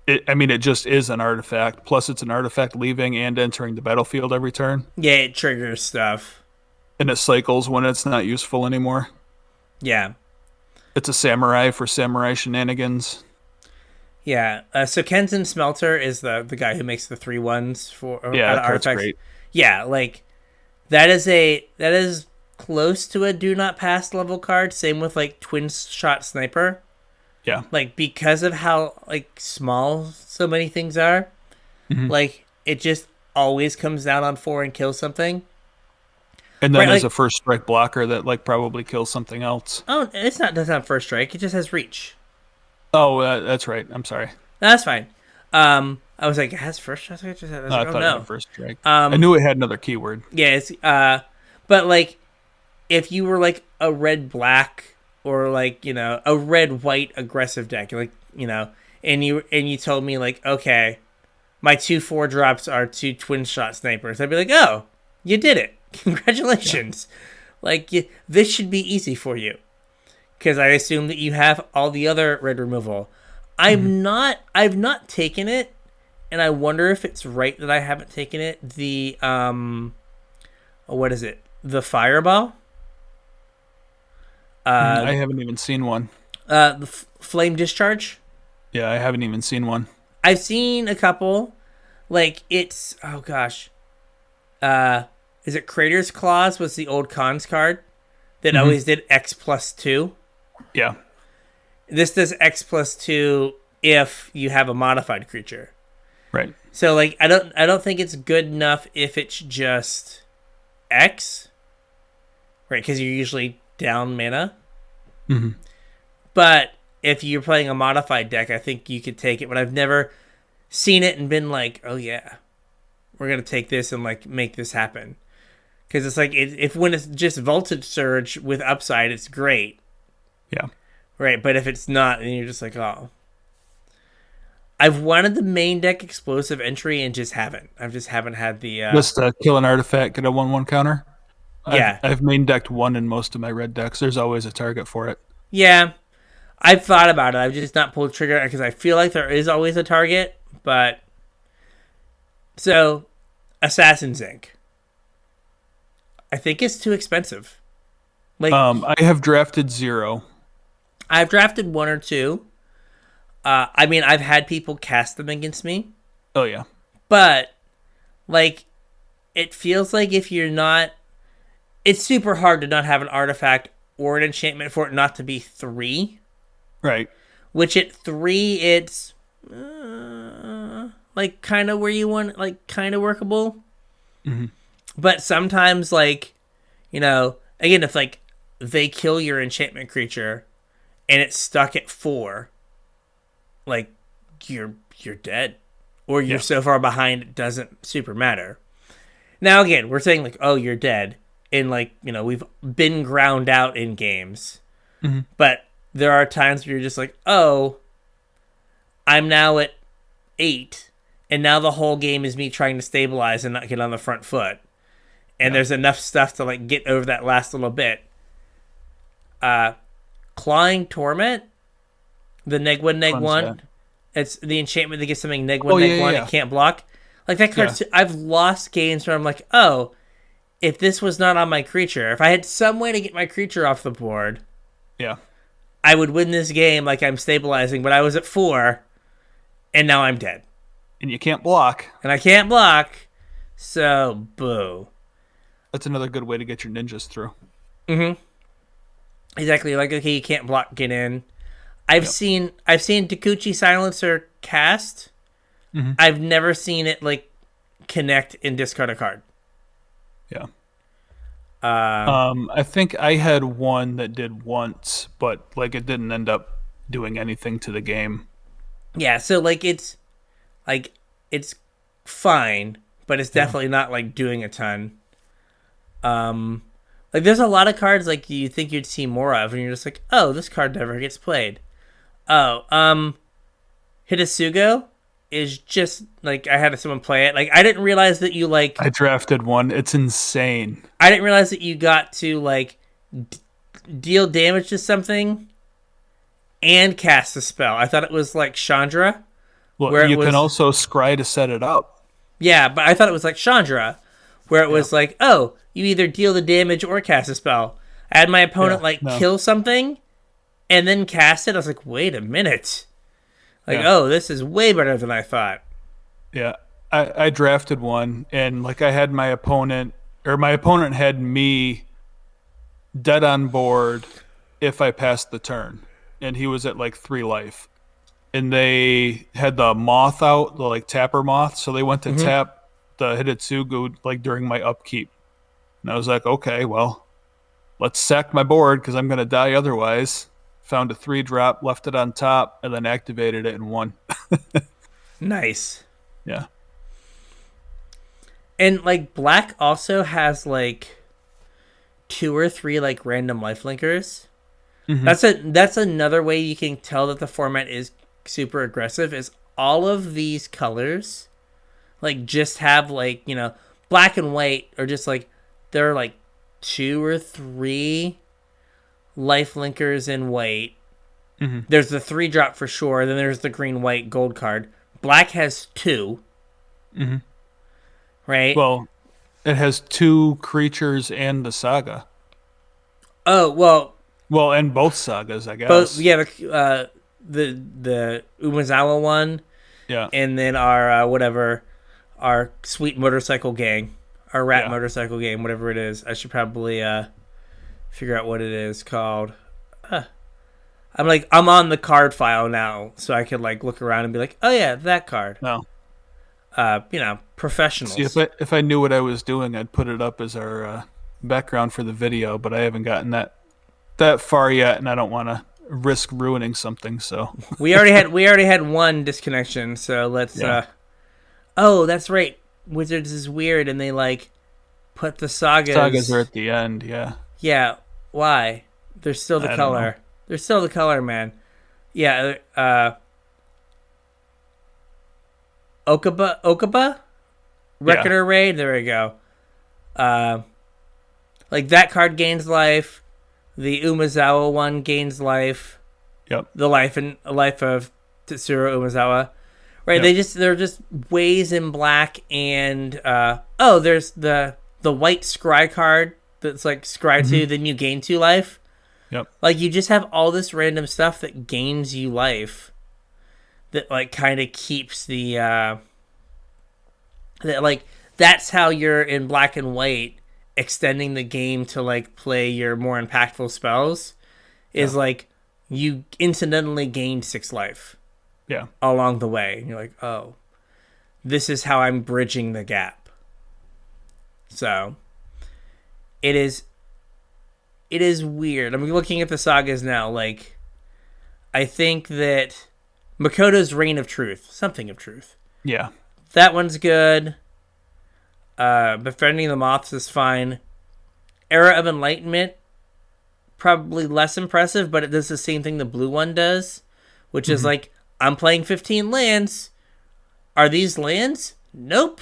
It just is an artifact. Plus it's an artifact leaving and entering the battlefield every turn. Yeah, it triggers stuff. And it cycles when it's not useful anymore. Yeah. It's a samurai for samurai shenanigans. Yeah. So Kenzan Smelter is the guy who makes the 3/1s for that card's artifacts. great. Yeah, like that is close to a do not pass level card. Same with like Twin Shot Sniper. Yeah. Like because of how like small so many things are, like it just always comes down on 4 and kills something. And then there's a first strike blocker that like probably kills something else. Oh, doesn't have first strike. It just has reach. Oh, that's right. I'm sorry. That's fine. I was like, it has first strike? I thought it had first strike. I knew it had another keyword. Yeah, but like if you were like a red-black or like, you know, a red-white aggressive deck, like, you know, and you told me like, okay, my 2/4 drops are 2 Twin Shot Snipers, I'd be like, oh, you did it. Congratulations. Yeah. Like, this should be easy for you. Because I assume that you have all the other red removal. I've not taken it, and I wonder if it's right that I haven't taken it. The, what is it? The Fireball? I haven't even seen one. The Flame Discharge? Yeah, I haven't even seen one. I've seen a couple. Like, it's... Oh, gosh. Is it Crater's Claws was the old cons card that always did X+2? Yeah. This does X+2 if you have a modified creature. Right. So, like, I don't think it's good enough if it's just X. Right, because you're usually down mana. But if you're playing a modified deck, I think you could take it. But I've never seen it and been like, oh yeah, we're going to take this and like make this happen. Because it's like, if when it's just Voltage Surge with upside, it's great. Yeah. Right, but if it's not, then you're just like, oh. I've wanted the main deck explosive entry and just haven't. I just haven't had the... Just kill an artifact, get a 1/1 counter? Yeah. I've main decked 1 in most of my red decks. There's always a target for it. Yeah. I've thought about it. I've just not pulled the trigger because I feel like there is always a target, but... So, Assassin's Ink. I think it's too expensive. Like, I have drafted 0. I've drafted 1 or 2. I mean, I've had people cast them against me. Oh, yeah. But, like, it feels like if you're not... It's super hard to not have an artifact or an enchantment for it not to be 3. Right. Which at 3, it's... like, kind of where you want... Like, kind of workable. But sometimes, like, you know... Again, if, like, they kill your enchantment creature... and it's stuck at 4, like you're dead, or you're Yeah. so far behind it doesn't super matter. Now again, we're saying like, oh, you're dead, and like, we've been ground out in games, but there are times where you're just like, oh, I'm now at 8, and now the whole game is me trying to stabilize and not get on the front foot, and there's enough stuff to like get over that last little bit. Clawing Torment, the neg 1 neg 1. It's the enchantment that gives something neg 1 neg 1 and can't block. Like that card, I've lost games where I'm like, oh, if this was not on my creature, if I had some way to get my creature off the board, I would win this game like I'm stabilizing, but I was at 4, and now I'm dead. And you can't block. And I can't block, so boo. That's another good way to get your ninjas through. Mm-hmm. Exactly. Like, okay, you can't block, get in. I've seen Takuchi Silencer cast. I've never seen it like connect and discard a card. Yeah. I think I had one that did once, but like it didn't end up doing anything to the game. Yeah, so like it's fine, but it's definitely not like doing a ton. Like there's a lot of cards like you think you'd see more of, and you're just like, oh, this card never gets played. Oh, Hitasugo is just like, I had someone play it. Like I didn't realize that you like. I drafted one. It's insane. I didn't realize that you got to like deal damage to something and cast a spell. I thought it was like Chandra. Well, you can also scry to set it up. Yeah, but I thought it was like Chandra, where it was like, oh, you either deal the damage or cast a spell. I had my opponent kill something and then cast it. I was like, wait a minute. Like, oh, this is way better than I thought. Yeah, I drafted one, and like I had my opponent had me dead on board if I passed the turn, and he was at like 3 life. And they had the moth out, the like tapper moth, so they went to tap the Hitasugo like during my upkeep. And I was like, okay, well, let's sack my board because I'm going to die otherwise. Found a 3-drop, left it on top, and then activated it and won. Nice. Yeah. And like black also has like 2 or 3 like random lifelinkers. That's another way you can tell that the format is super aggressive, is all of these colors like just have like, black and white are just like, there are like 2 or 3 life linkers in white. There's the 3-drop for sure, then there's the green white gold card. Black has 2. Right? Well, it has 2 creatures and the saga. Oh, well, and both sagas, I guess. Both, yeah, the Umezawa one, and then our sweet motorcycle gang, our rat motorcycle gang, whatever it is. I should probably figure out what it is called. I'm on the card file now, so I could like look around and be like, oh yeah, that card. No, professionals. See, if I knew what I was doing, I'd put it up as our background for the video, but I haven't gotten that far yet, and I don't want to risk ruining something. So we already had one disconnection, so let's oh, that's right, Wizards is weird, and they like put the sagas are at the end. Why? They're still the color. They're still the color, man. Okaba Reckoner Raid, there we go. Like that card gains life. The Umezawa one gains life. Yep. The life of Tetsuro Umezawa. Right, yep. They're just ways in black, and there's the white scry card that's like scry 2, then you gain 2 life. Yep. Like you just have all this random stuff that gains you life, that like kind of keeps the that like that's how you're in black and white extending the game to like play your more impactful spells, is like you incidentally gained 6 life. Yeah. Along the way. And you're like, oh, this is how I'm bridging the gap. So it is weird. I'm looking at the sagas now. Like, I think that Makoto's Reign of Truth. Something of Truth. Yeah. That one's good. Befriending the Moths is fine. Era of Enlightenment, probably less impressive, but it does the same thing the blue one does, which is like, I'm playing 15 lands. Are these lands? Nope.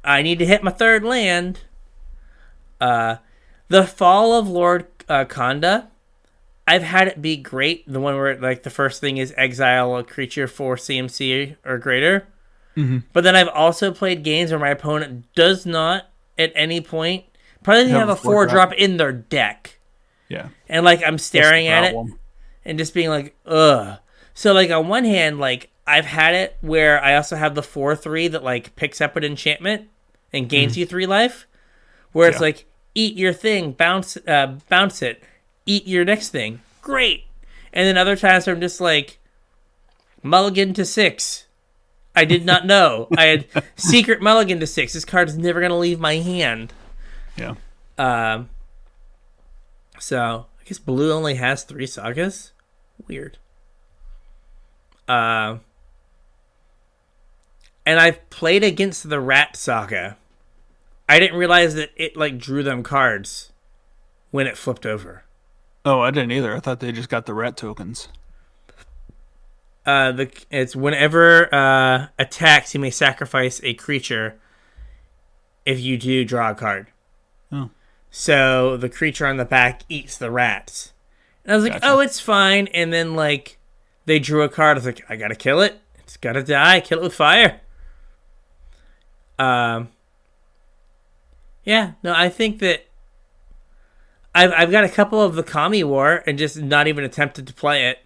I need to hit my third land. The Fall of Lord Kanda, I've had it be great. The one where like the first thing is exile a creature for CMC or greater. But then I've also played games where my opponent does not at any point probably have a 4-drop in their deck. Yeah. And like I'm staring at it and just being like, ugh. So like on one hand, like I've had it where I also have the 4/3 that like picks up an enchantment and gains you 3 life. Where it's like, eat your thing, bounce it, eat your next thing. Great. And then other times where I'm just like, mulligan to 6. I did not know. I had secret mulligan to 6. This card is never going to leave my hand. Yeah. So, I guess blue only has 3 sagas? Weird. And I've played against the Rat Saga. I didn't realize that it, like, drew them cards when it flipped over. Oh, I didn't either. I thought they just got the rat tokens. It's whenever attacks, you may sacrifice a creature. If you do, draw a card. Oh. So the creature on the back eats the rats. And I was like, Gotcha. oh, it's fine. And then, like, they drew a card. I was like, I gotta kill it. It's gotta die. Kill it with fire. Yeah, no, I think that I've got a couple of the Kami War and just not even attempted to play it.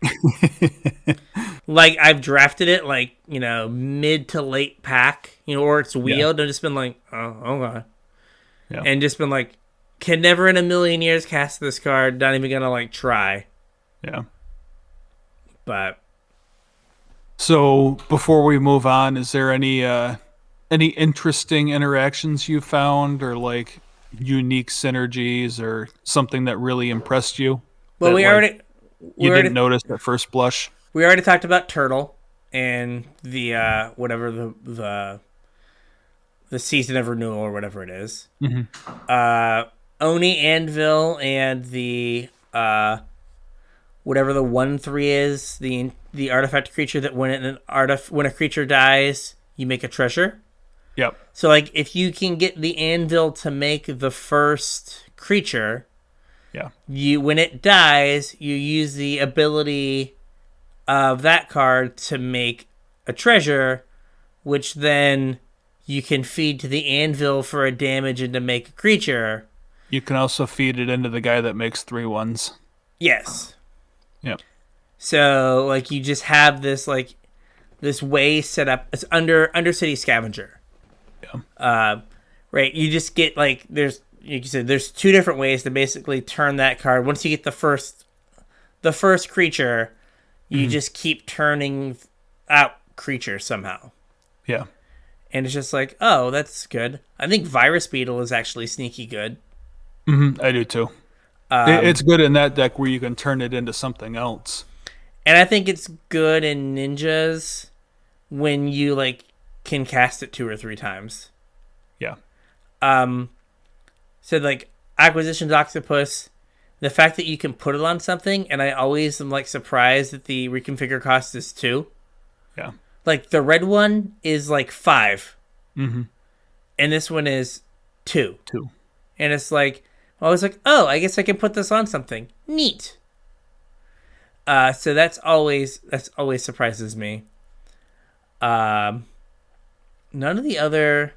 Like, I've drafted it, like, you know, mid to late pack, you know, or it's wheeled. I've just been like, oh, okay. Yeah. And just been like, can never in a million years cast this card. Not even gonna, like, try. Yeah. But. So, before we move on, is there any interesting interactions you found, or, like, unique synergies, or something that really impressed you? Well, you didn't notice at first blush. We already talked about Turtle and the whatever the season of renewal or whatever it is. Oni Anvil and the whatever the 1/3 is, the artifact creature that when a creature dies, you make a treasure. Yep. So like if you can get the Anvil to make the first creature, when it dies, you use the ability of that card to make a treasure, which then you can feed to the Anvil for a damage and to make a creature. You can also feed it into the guy that makes 3/1s. Yes. Yep. So like you just have this like this way set up. It's Undercity Scavenger. Yeah. Right. You just get like there's like you said there's 2 different ways to basically turn that card. Once you get the first creature, you just keep turning out creatures somehow. Yeah. And it's just like, oh, that's good. I think Virus Beetle is actually sneaky good. I do too. It's good in that deck where you can turn it into something else. And I think it's good in Ninjas when you like can cast it 2 or 3 times. Yeah. So like Acquisitions Octopus, the fact that you can put it on something, and I always am like surprised that the reconfigure cost is 2. Yeah. Like the red one is like 5. And this one is 2. And it's like, I was like, oh, I guess I can put this on something. Neat. So that's always surprises me. None of the other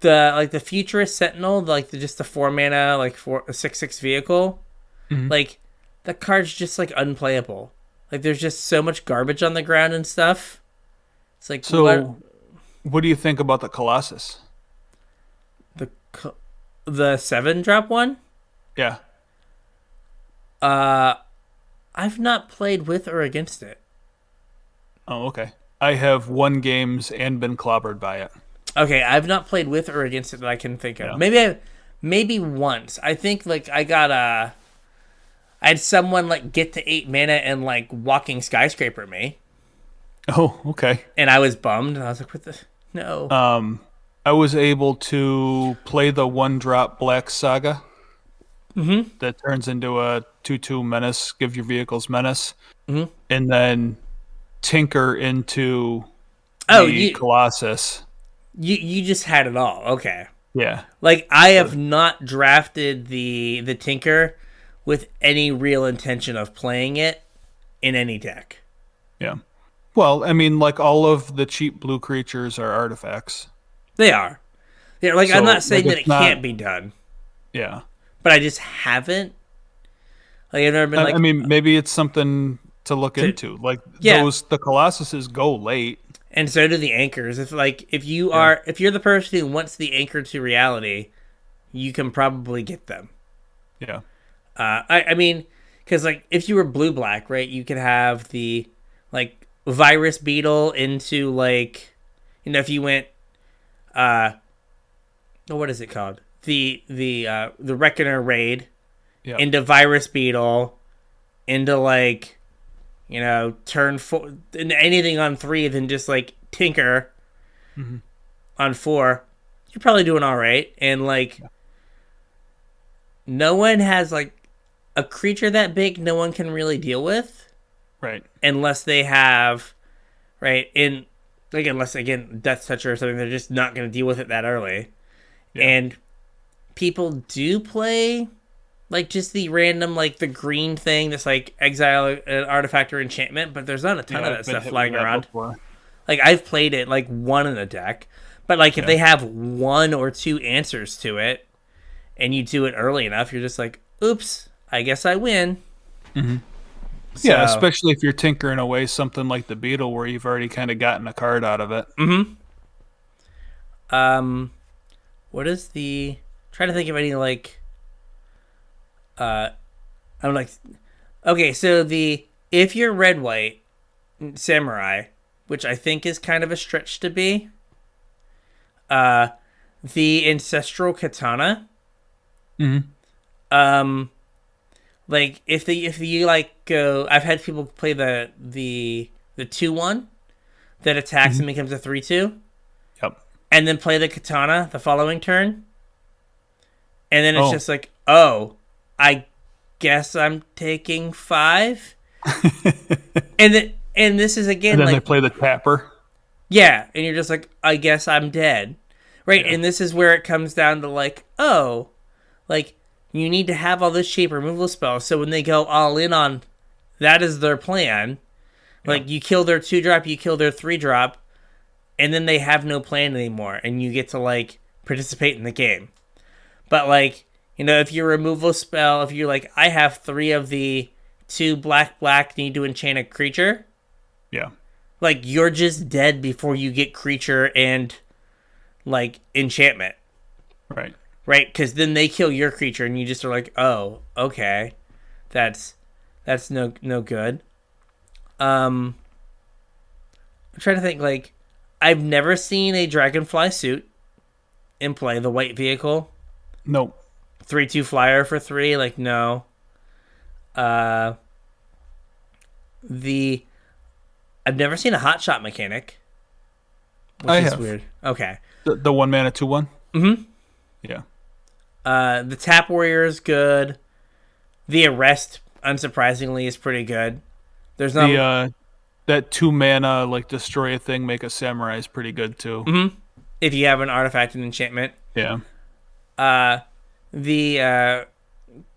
the Futurist Sentinel, like just the 4 mana, like 6/6 vehicle, like the card's just like unplayable. Like there's just so much garbage on the ground and stuff. It's like, so what do you think about the Colossus? The 7-drop one? Yeah. I've not played with or against it. Oh, okay. I have won games and been clobbered by it. Okay, I've not played with or against it that I can think of. Yeah. Maybe once. I think like I got I had someone like get to 8 mana and like walking skyscraper me, Oh, okay. and I was bummed. And I was like, "What the no?" I was able to play the 1-drop Black Saga that turns into a 2/2 menace, give your vehicles menace, and then tinker into Oh, the Colossus. you just had it all. Okay. Yeah. Like I have not drafted the Tinker with any real intention of playing it in any deck. Yeah. Well, I mean, like all of the cheap blue creatures are artifacts. They are. Yeah, like I'm So, not saying like, that it it's not- can't be done, Yeah. but I just haven't. Like I've never been like I mean, maybe it's something to look into. Like Yeah. the Colossuses go late. and so do the anchors. If you're the person who wants the anchor to reality, you can probably get them. Yeah. I mean, because like if you were blue black, right, you could have the like virus beetle into like, if you went what is it called, the Reckoner raid Yeah. into virus beetle into like, turn 4 into anything on 3 than just like tinker on 4, you're probably doing all right. And like no one has like a creature that big no one can really deal with Right. unless they have unless again Death Toucher or something. They're just not going to deal with it that early. Yeah. And people do play like just the random like the green thing that's like exile an artifact or enchantment, but there's not a ton of that stuff flying around. Before. Like I've played it like one in a deck, but like if they have 1 or 2 answers to it and you do it early enough, you're just like, oops, I guess I win. Yeah, especially if you're tinkering away something like the Beetle where you've already kind of gotten a card out of it. What is the trying to think of any like I'm like, okay, so if you're red white samurai, which I think is kind of a stretch to be, the ancestral katana, like if you like go, I've had people play the 2/1 that attacks and becomes a 3/2, Yep. and then play the katana the following turn, and then it's just like, oh, I guess I'm taking 5, and this is again And then like they play the Tapper. yeah, and you're just like, I guess I'm dead, right? And this is where it comes down to like, oh, like you need to have all this cheap removal spells, so when they go all in on that is their plan, like you kill their 2-drop, you kill their 3-drop, and then they have no plan anymore, and you get to like participate in the game. But like, if your removal spell, if you're like, I have 3 of the 2 black need to enchant a creature, Yeah. like you're just dead before you get creature and like enchantment, Right. right? Because then they kill your creature and you just are like, oh, okay, that's no good. I'm trying to think, like I've never seen a dragonfly suit in play, the white vehicle. Nope. 3/2 flyer for 3, like no. I've never seen a hot shot mechanic, which I is have. weird. Okay. The 1 mana 2/1? Yeah. The Tap Warrior is good. The Arrest, unsurprisingly, is pretty good. There's not that 2 mana like destroy a thing, make a samurai is pretty good too. if you have an artifact and enchantment. Yeah. The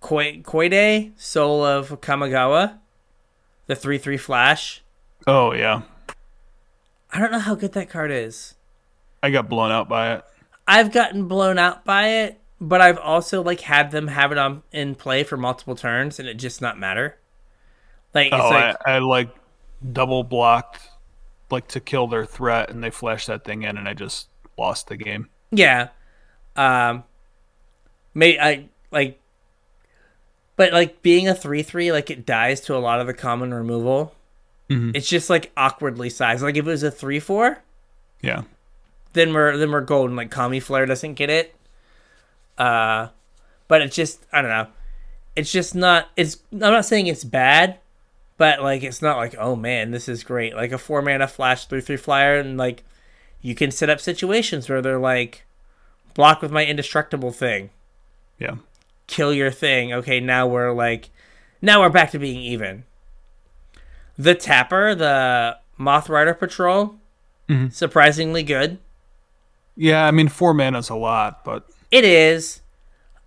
Koide, Soul of Kamigawa, the 3/3 flash. Oh yeah. I don't know how good that card is. I got blown out by it. I've gotten blown out by it, but I've also like had them have it on in play for multiple turns and it just not matter. Like it's like I like double blocked like to kill their threat and they flashed that thing in and I just lost the game. yeah. But like being a 3/3, like it dies to a lot of the common removal. It's just like awkwardly sized. Like if it was a 3/4, Yeah. then we're golden. Like Kami Flare doesn't get it. But it's just, I don't know. it's just not. I'm not saying it's bad, but like it's not like, oh man, this is great. Like a 4-mana flash 3/3 flyer, and like you can set up situations where they're like, block with my indestructible thing. Yeah. Kill your thing. Okay, now we're back to being even. The Tapper, the Moth Rider Patrol, surprisingly good. Yeah, I mean 4 mana's a lot, but it is.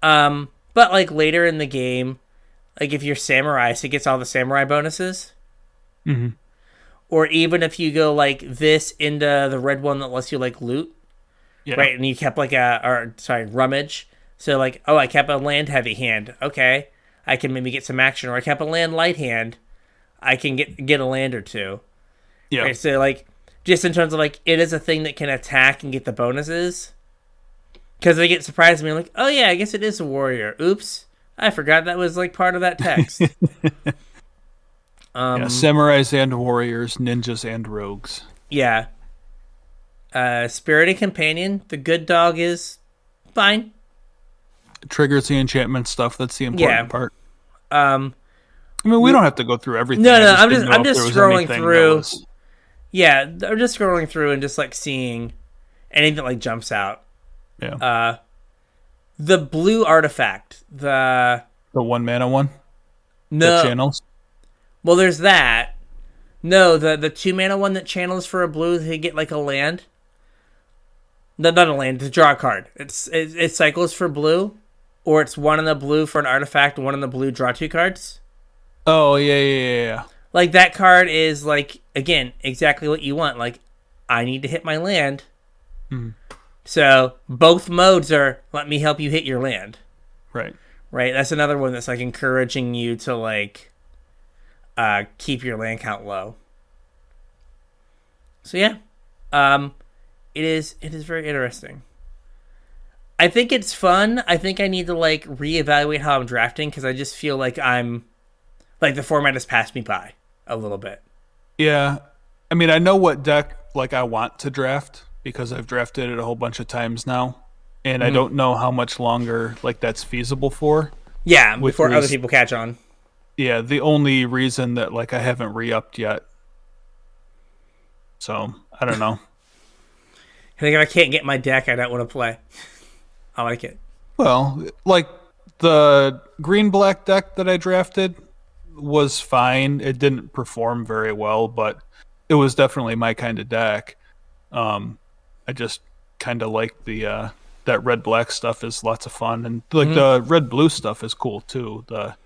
But like later in the game, like if you're Samurai, so it gets all the Samurai bonuses. Mm-hmm. Or even if you go like this into the red one that lets you like loot, right? And you kept like rummage. So like, oh, I kept a land heavy hand. Okay, I can maybe get some action. Or I kept a land light hand. I can get a land or two. Yeah. Right? So like, just in terms of like, it is a thing that can attack and get the bonuses. Because they get surprised at me like, oh yeah, I guess it is a warrior. Oops, I forgot that was like part of that text. Samurais and warriors, ninjas and rogues. Yeah. Spirited Companion, the good dog is fine. Triggers the enchantment stuff. That's the important part. I mean, we don't have to go through everything. No, I'm just scrolling through. Yeah, I'm just scrolling through and just like seeing anything that like jumps out. Yeah. The blue artifact, the 1 mana one. No that channels. Well, there's that. No, the 2 mana one that channels for a blue to get like a land. No, not a land, to draw a card. It cycles for blue, or it's 1 in the blue for an artifact, 1 in the blue, draw 2 cards. Oh, yeah. Like, that card is, like, again, exactly what you want. Like, I need to hit my land. Mm-hmm. So, both modes are, let me help you hit your land. Right. Right? That's another one that's, like, encouraging you to, like, keep your land count low. So, yeah. It is very interesting. I think it's fun. I think I need to, like, reevaluate how I'm drafting, because I just feel like the format has passed me by a little bit. Yeah. I mean, I know what deck, like, I want to draft, because I've drafted it a whole bunch of times now, and I don't know how much longer, like, that's feasible for. Yeah, before other people catch on. Yeah, the only reason that, like, I haven't re-upped yet. So, I don't know. I think if I can't get my deck, I don't want to play. I like it. Well, like, the green-black deck that I drafted was fine. It didn't perform very well, but it was definitely my kind of deck. I just kind of like the that red-black stuff is lots of fun, and like the red-blue stuff is cool too. The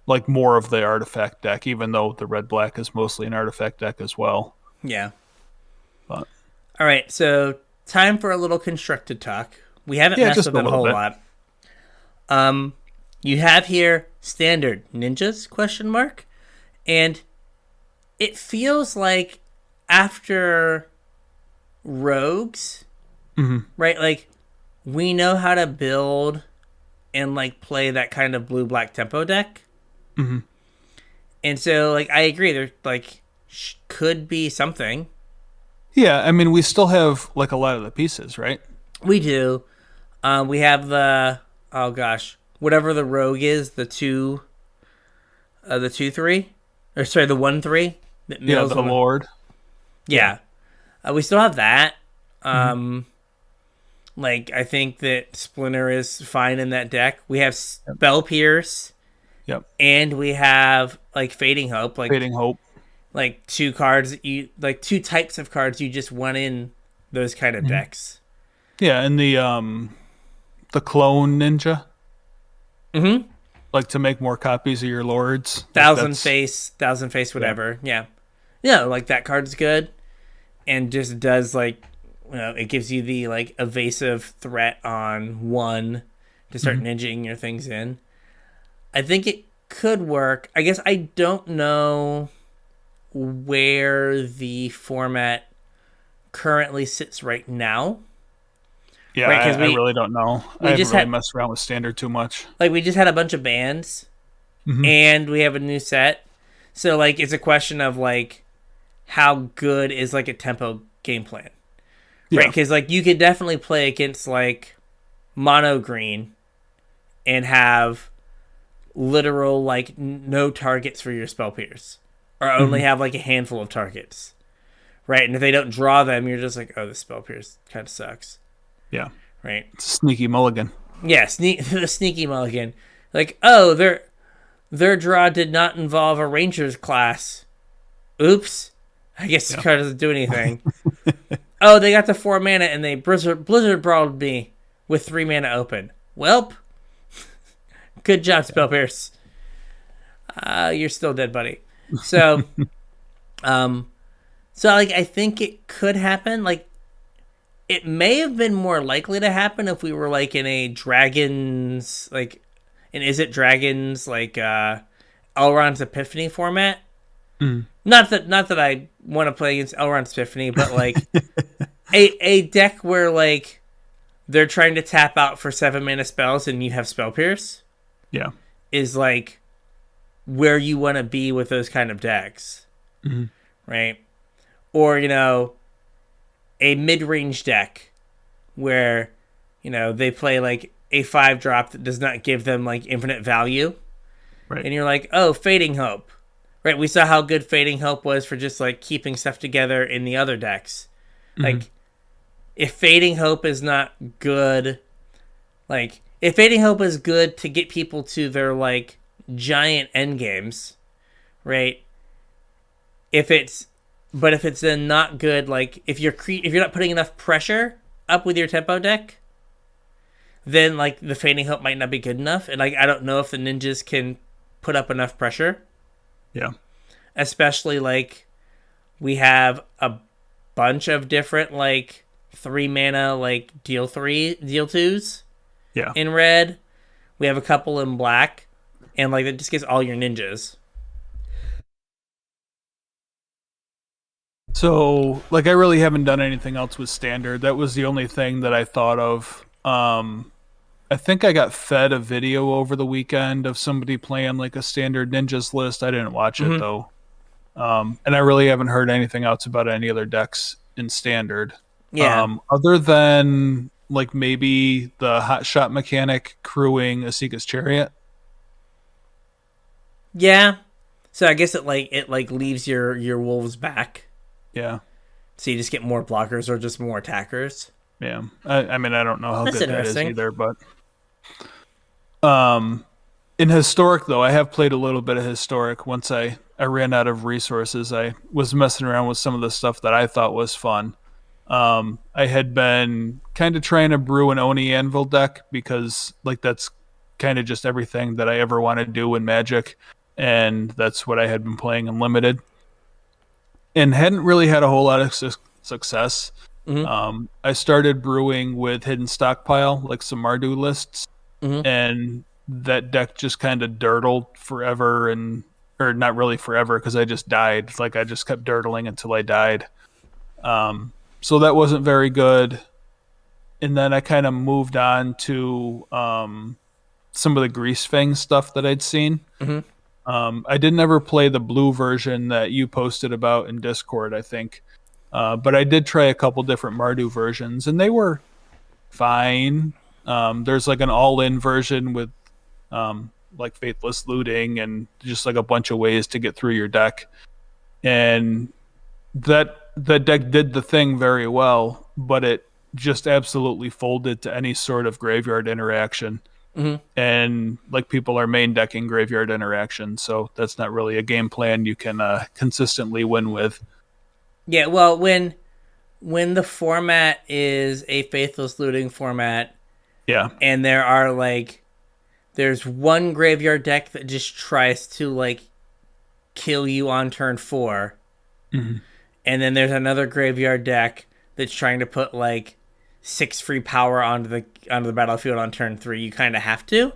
like more of the artifact deck, even though the red-black is mostly an artifact deck as well. Yeah. But all right, so time for a little constructed talk. We haven't messed with it a whole lot. You have here standard ninjas ? And it feels like after rogues, right? Like we know how to build and like play that kind of blue-black tempo deck. And so like I agree, there like could be something. Yeah, I mean we still have like a lot of the pieces, right? We do. We have the whatever the rogue is, the 2-3, or sorry, the 1-3. Yeah, the Lord. Yeah, we still have that. Like I think that Splinter is fine in that deck. We have Spell Pierce. Yep. And we have like Fading Hope. Like 2 cards that you like 2 types of cards you just want in those kind of decks. Yeah, and the clone ninja. Like to make more copies of your lords. Thousand face, whatever. Yeah. Like that card's good. And just does like, it gives you the like evasive threat on 1 to start ninjaing your things in. I think it could work. I guess I don't know where the format currently sits right now. Yeah, right, I really don't know. I haven't really messed around with standard too much. Like, we just had a bunch of bans, and we have a new set. So, like, it's a question of, like, how good is, like, a tempo game plan. Right? Because, like, you could definitely play against, like, mono green and have literal like no targets for your spell pierce, or only have like a handful of targets, right? And if they don't draw them, you're just like, oh, the spell pierce kind of sucks. Yeah. Right. Sneaky mulligan. Yeah, the sneaky mulligan. Like, oh, their draw did not involve a ranger's class. Oops. I guess the card doesn't do anything. Oh, they got the 4 mana and they Blizzard Brawled me with 3 mana open. Welp. Good job, Spell Pierce. You're still dead, buddy. So, like, I think it could happen. Like, it may have been more likely to happen if we were like in a Dragons, like, and Is It Dragons, like Elrond's Epiphany format. Not that I want to play against Elrond's Epiphany, but like a deck where like they're trying to tap out for 7 mana spells and you have Spell Pierce. Yeah, is like where you want to be with those kind of decks, right? Or a mid-range deck where, they play like a 5-drop that does not give them like infinite value. Right. And you're like, oh, Fading Hope. Right, we saw how good Fading Hope was for just like keeping stuff together in the other decks. Like, if Fading Hope is not good, like, if Fading Hope is good to get people to their like giant end games, right? If it's then not good, like if you're not putting enough pressure up with your tempo deck, then like the Fading Hope might not be good enough, and like I don't know if the ninjas can put up enough pressure. Yeah, especially like we have a bunch of different like 3 mana like deal 2s. Yeah, in red, we have a couple in black, and like it just gets all your ninjas. So, like, I really haven't done anything else with standard. That was the only thing that I thought of. I think I got fed a video over the weekend of somebody playing like a standard ninjas list. I didn't watch it though, and I really haven't heard anything else about any other decks in standard. Yeah. Other than like maybe the hot shot mechanic crewing Asika's Chariot. Yeah. So I guess it leaves your wolves back. Yeah. So you just get more blockers or just more attackers. Yeah. I mean, I don't know how That's good that is interesting. either, but in historic though, I have played a little bit of historic. Once I ran out of resources, I was messing around with some of the stuff that I thought was fun. I had been kind of trying to brew an Oni Anvil deck because like that's kind of just everything that I ever want to do in Magic, and that's what I had been playing in Limited, and hadn't really had a whole lot of success. I started brewing with Hidden Stockpile, like some Mardu lists, and that deck just kind of dirtled forever, or not really forever because I just died. Like I just kept dirtling until I died. So that wasn't very good. And then I kind of moved on to some of the Grease Fang stuff that I'd seen. I didn't ever play the blue version that you posted about in Discord, I think. But I did try a couple different Mardu versions, and they were fine. There's like an all-in version with like Faithless Looting and just like a bunch of ways to get through your deck. And that deck did the thing very well, but it just absolutely folded to any sort of graveyard interaction. And like people are main decking graveyard interaction, so that's not really a game plan you can consistently win with. Yeah, well, when the format is a Faithless Looting format, yeah, and there's one graveyard deck that just tries to like kill you on turn 4. And then there's another graveyard deck that's trying to put like 6 free power onto the battlefield on turn 3. You kind of have to.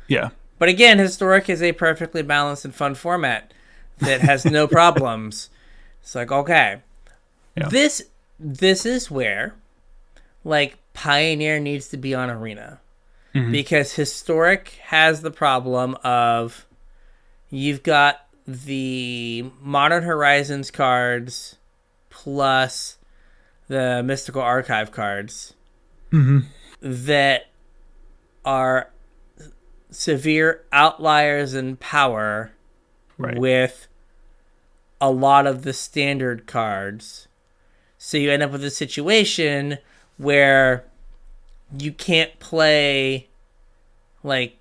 Yeah. But again, Historic is a perfectly balanced and fun format that has no problems. It's like, okay, this is where like Pioneer needs to be on Arena, because Historic has the problem of you've got the Modern Horizons cards plus the Mystical Archive cards that are severe outliers in power Right. with a lot of the standard cards. So you end up with a situation where you can't play like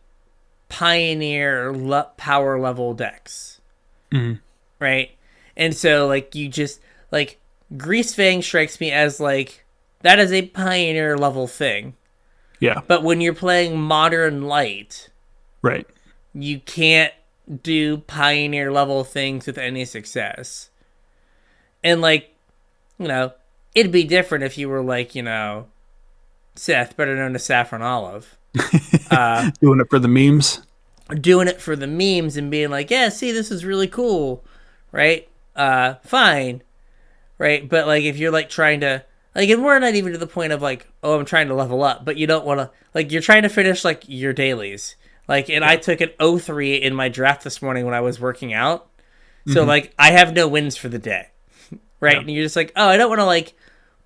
pioneer power level decks. Mm-hmm. Right? And so like you just like Greasefang strikes me as like that is a pioneer level thing. Yeah. But when you're playing Modern Light, Right. you can't do pioneer level things with any success. And like, you know, it'd be different if you were like, you know, Seth, better known as Saffron Olive. Doing it for the memes. Doing it for the memes and being like, yeah, see, this is really cool. Right? Fine. Right? But like if you're like trying to like, and we're not even to the point of like, oh, I'm trying to level up, but you don't want to like you're trying to finish like your dailies. Like, and I took an 0-3 in my draft this morning when I was working out. So like I have no wins for the day. Right? And you're just like, oh, I don't want to like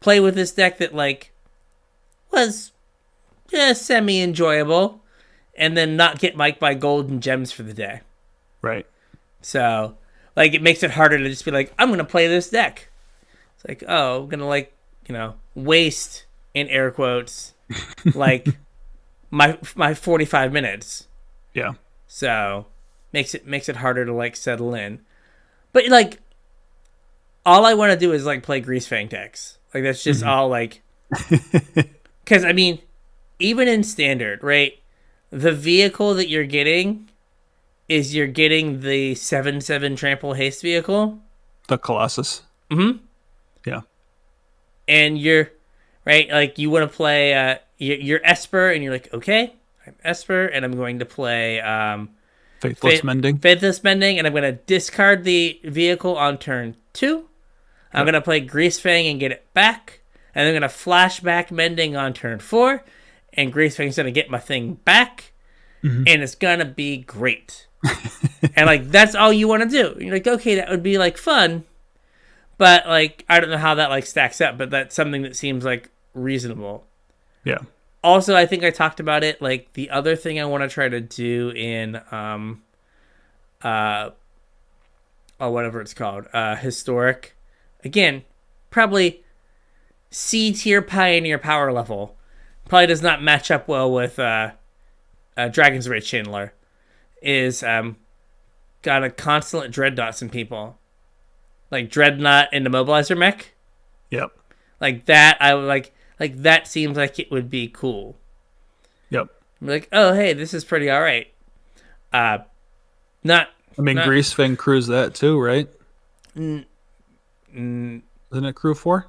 play with this deck that like was semi enjoyable and then not get mic'd by gold and gems for the day. Right. So like it makes it harder to just be like, I'm gonna play this deck. It's like, oh, I'm gonna like, you know, waste in air quotes like my 45 minutes. Yeah. So makes it harder to like settle in. But like all I want to do is like play Greasefang decks. Like that's just all like cuz I mean even in standard, right? The vehicle that you're getting is you're getting the 7/7 trample haste vehicle. The Colossus. Mm-hmm. Yeah. And you're right, like you want to play you're Esper and you're like, okay, I'm Esper and I'm going to play Faithless Mending. Faithless Mending, and I'm going to discard the vehicle on turn 2. I'm going to play Greasefang and get it back. And I'm going to flashback Mending on turn 4. And Greasefang's going to get my thing back. And it's going to be great. And, like, that's all you want to do. You're like, okay, that would be, like, fun. But, like, I don't know how that, like, stacks up. But that's something that seems, like, reasonable. Yeah. Also, I think I talked about it. Like, the other thing I want to try to do in, whatever it's called, Historic. Again, probably C tier Pioneer power level. Probably does not match up well with Dragon's Rage Chandler. Is got a constant Dreadnoughts in people. Like Dreadnought in the Mobilizer mech. Yep. Like that, I would like that seems like it would be cool. Yep. I'm like, oh hey, this is pretty alright. Greasefang crews that too, right? Isn't it crew 4?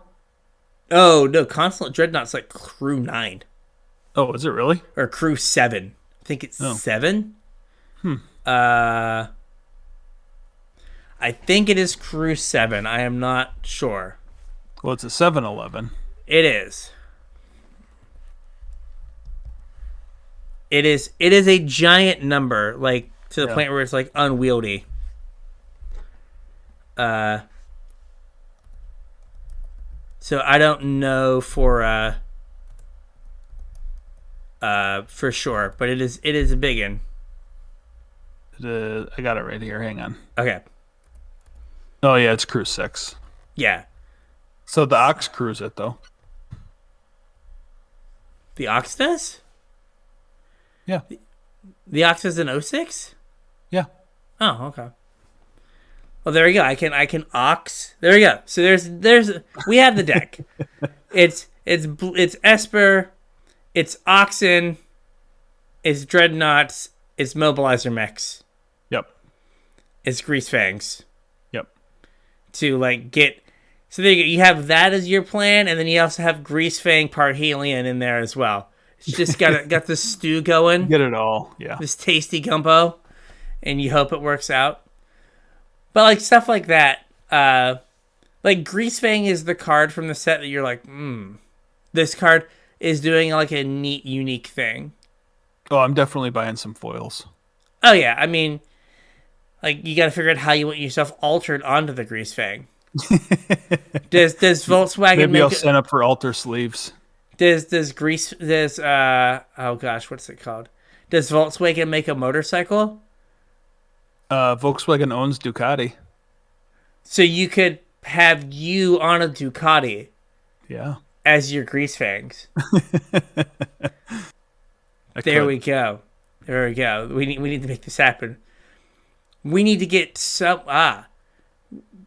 Oh no, Consulate Dreadnought's like crew 9. Oh, is it really? Or crew 7. I think it's 7. I think it is crew 7. I am not sure. Well, it's a 7-11. It is. It is a giant number, like to the point where it's like unwieldy. So I don't know for sure, but it is a big one. I got it right here. Hang on. Okay. Oh yeah, it's crew 6. Yeah. So the Ox crews it though. The Ox does? Yeah. The Ox is an 06? Yeah. Oh, okay. Well, there we go. I can Ox. There we go. So there's we have the deck. it's Esper, it's Oxen, it's Dreadnoughts, it's Mobilizer mechs. Yep. It's Greasefangs. Yep. To like get so there you have that as your plan, and then you also have Greasefang Parhelion in there as well. It's just got this stew going. Get it all, yeah. This tasty gumbo, and you hope it works out. But like stuff like that, like Greasefang is the card from the set that you're like, this card is doing like a neat, unique thing. Oh, I'm definitely buying some foils. Oh yeah, I mean, like you got to figure out how you want yourself altered onto the Greasefang. does Volkswagen maybe I'll sign up for altar sleeves? Does oh gosh, what's it called? Does Volkswagen make a motorcycle? Volkswagen owns Ducati. So you could have you on a Ducati Yeah. as your grease fangs. There we go. There we go. We need to make this happen. We need to get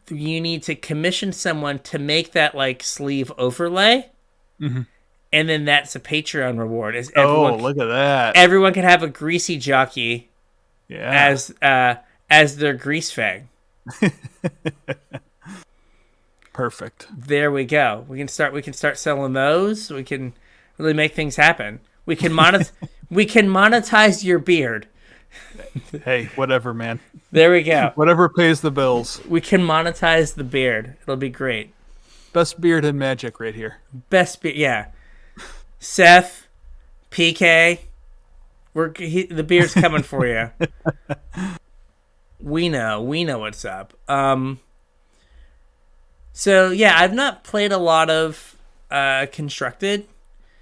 you need to commission someone to make that like sleeve overlay. Mm-hmm. And then that's a Patreon reward. Look at that. Everyone can have a greasy jockey as their grease fang. Perfect. There we go. We can start selling those. We can really make things happen. We can monetize your beard. Hey, whatever, man. There we go. Whatever pays the bills. We can monetize the beard. It'll be great. Best beard in Magic right here. Best beard, yeah. Seth, PK, the beard's coming for you. We know what's up. So yeah, I've not played a lot of Constructed.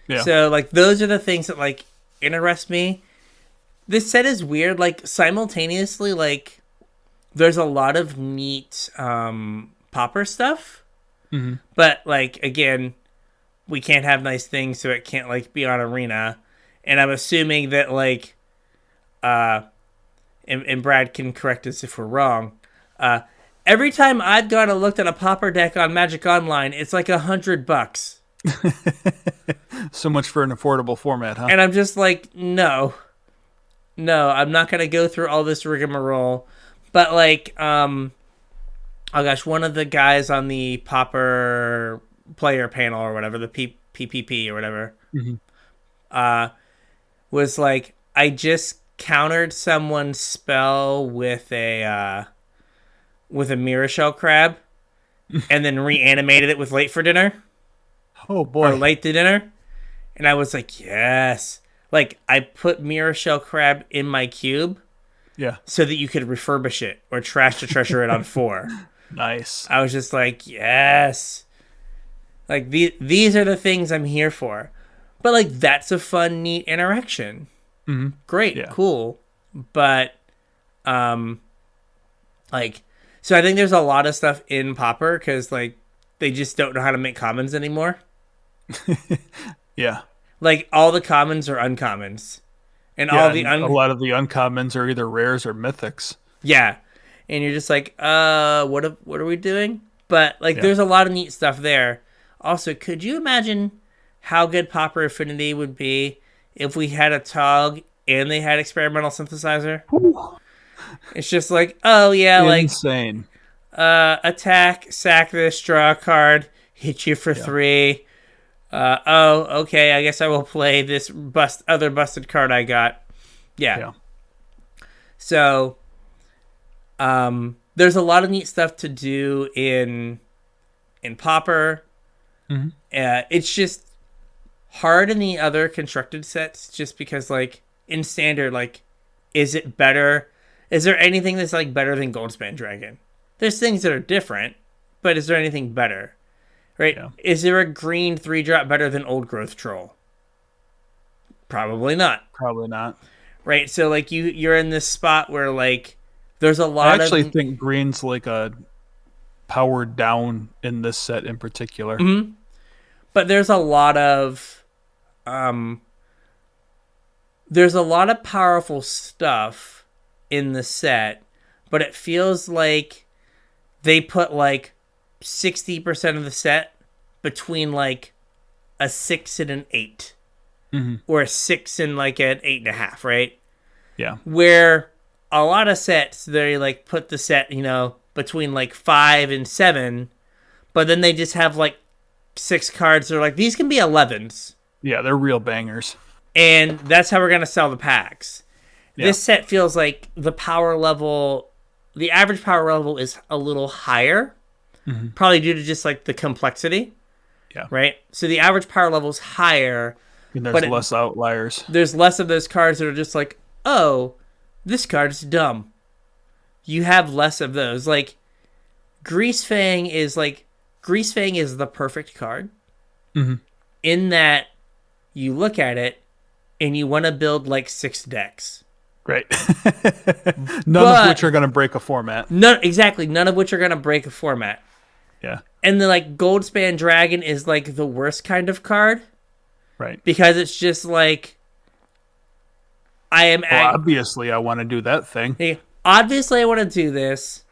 Yeah. So like those are the things that like interest me. This set is weird. Like simultaneously, like there's a lot of neat Pauper stuff, but like again, we can't have nice things, so it can't like be on Arena. And I'm assuming that like, and Brad can correct us if we're wrong. Every time I've gone and looked at a Pauper deck on Magic Online, it's like $100. So much for an affordable format, huh? And I'm just like, no, I'm not gonna go through all this rigmarole. But like, oh gosh, one of the guys on the Pauper player panel or whatever, the PPP or whatever, was like, I just countered someone's spell with a mirror shell crab, and then reanimated it with late for dinner. Oh boy! Or late to dinner, and I was like, yes. Like I put mirror shell crab in my cube, so that you could refurbish it or trash to treasure it on 4. Nice. I was just like, yes. Like these are the things I'm here for. But like that's a fun, neat interaction. Great, cool. But like, so I think there's a lot of stuff in Pauper because like they just don't know how to make commons anymore. Yeah. Like all the commons are uncommons, and a lot of the uncommons are either rares or mythics. Yeah, and you're just like, what are we doing? But like, there's a lot of neat stuff there. Also, could you imagine how good Pauper Affinity would be if we had a Tog and they had experimental synthesizer? Ooh. It's just like, oh yeah, insane. Like attack, sack this, draw a card, hit you for 3. Okay, I guess I will play this other busted card I got. Yeah. So, there's a lot of neat stuff to do in Pauper. It's just hard in the other constructed sets just because, like, in Standard, like, is it better? Is there anything that's, like, better than Goldspan Dragon? There's things that are different, but is there anything better? Right? Yeah. Is there a green 3-drop better than Old Growth Troll? Probably not. Probably not. Right? So, like, you're in this spot where, like, there's a lot of... I actually think green's, like, a powered down in this set in particular. But there's a lot of... there's a lot of powerful stuff in the set, but it feels like they put, like, 60% of the set between like a 6 and an 8, or a 6 and like an 8.5, right? Yeah. Where a lot of sets they like put the set, between like 5 and 7, but then they just have like 6 cards. They're like, these can be 11s. Yeah, they're real bangers. And that's how we're gonna sell the packs. Yeah. This set feels like the average power level is a little higher. Probably due to just like the complexity. Yeah. Right? So the average power level is higher. And there's less outliers. There's less of those cards that are just like, oh, this card's dumb. You have less of those. Like, Grease Fang is the perfect card. In that you look at it and you want to build like 6 decks. Right. None of which are going to break a format. None of which are going to break a format. Yeah. And the like Goldspan Dragon is like the worst kind of card. Right. Because it's just like obviously I want to do that thing. Obviously I want to do this.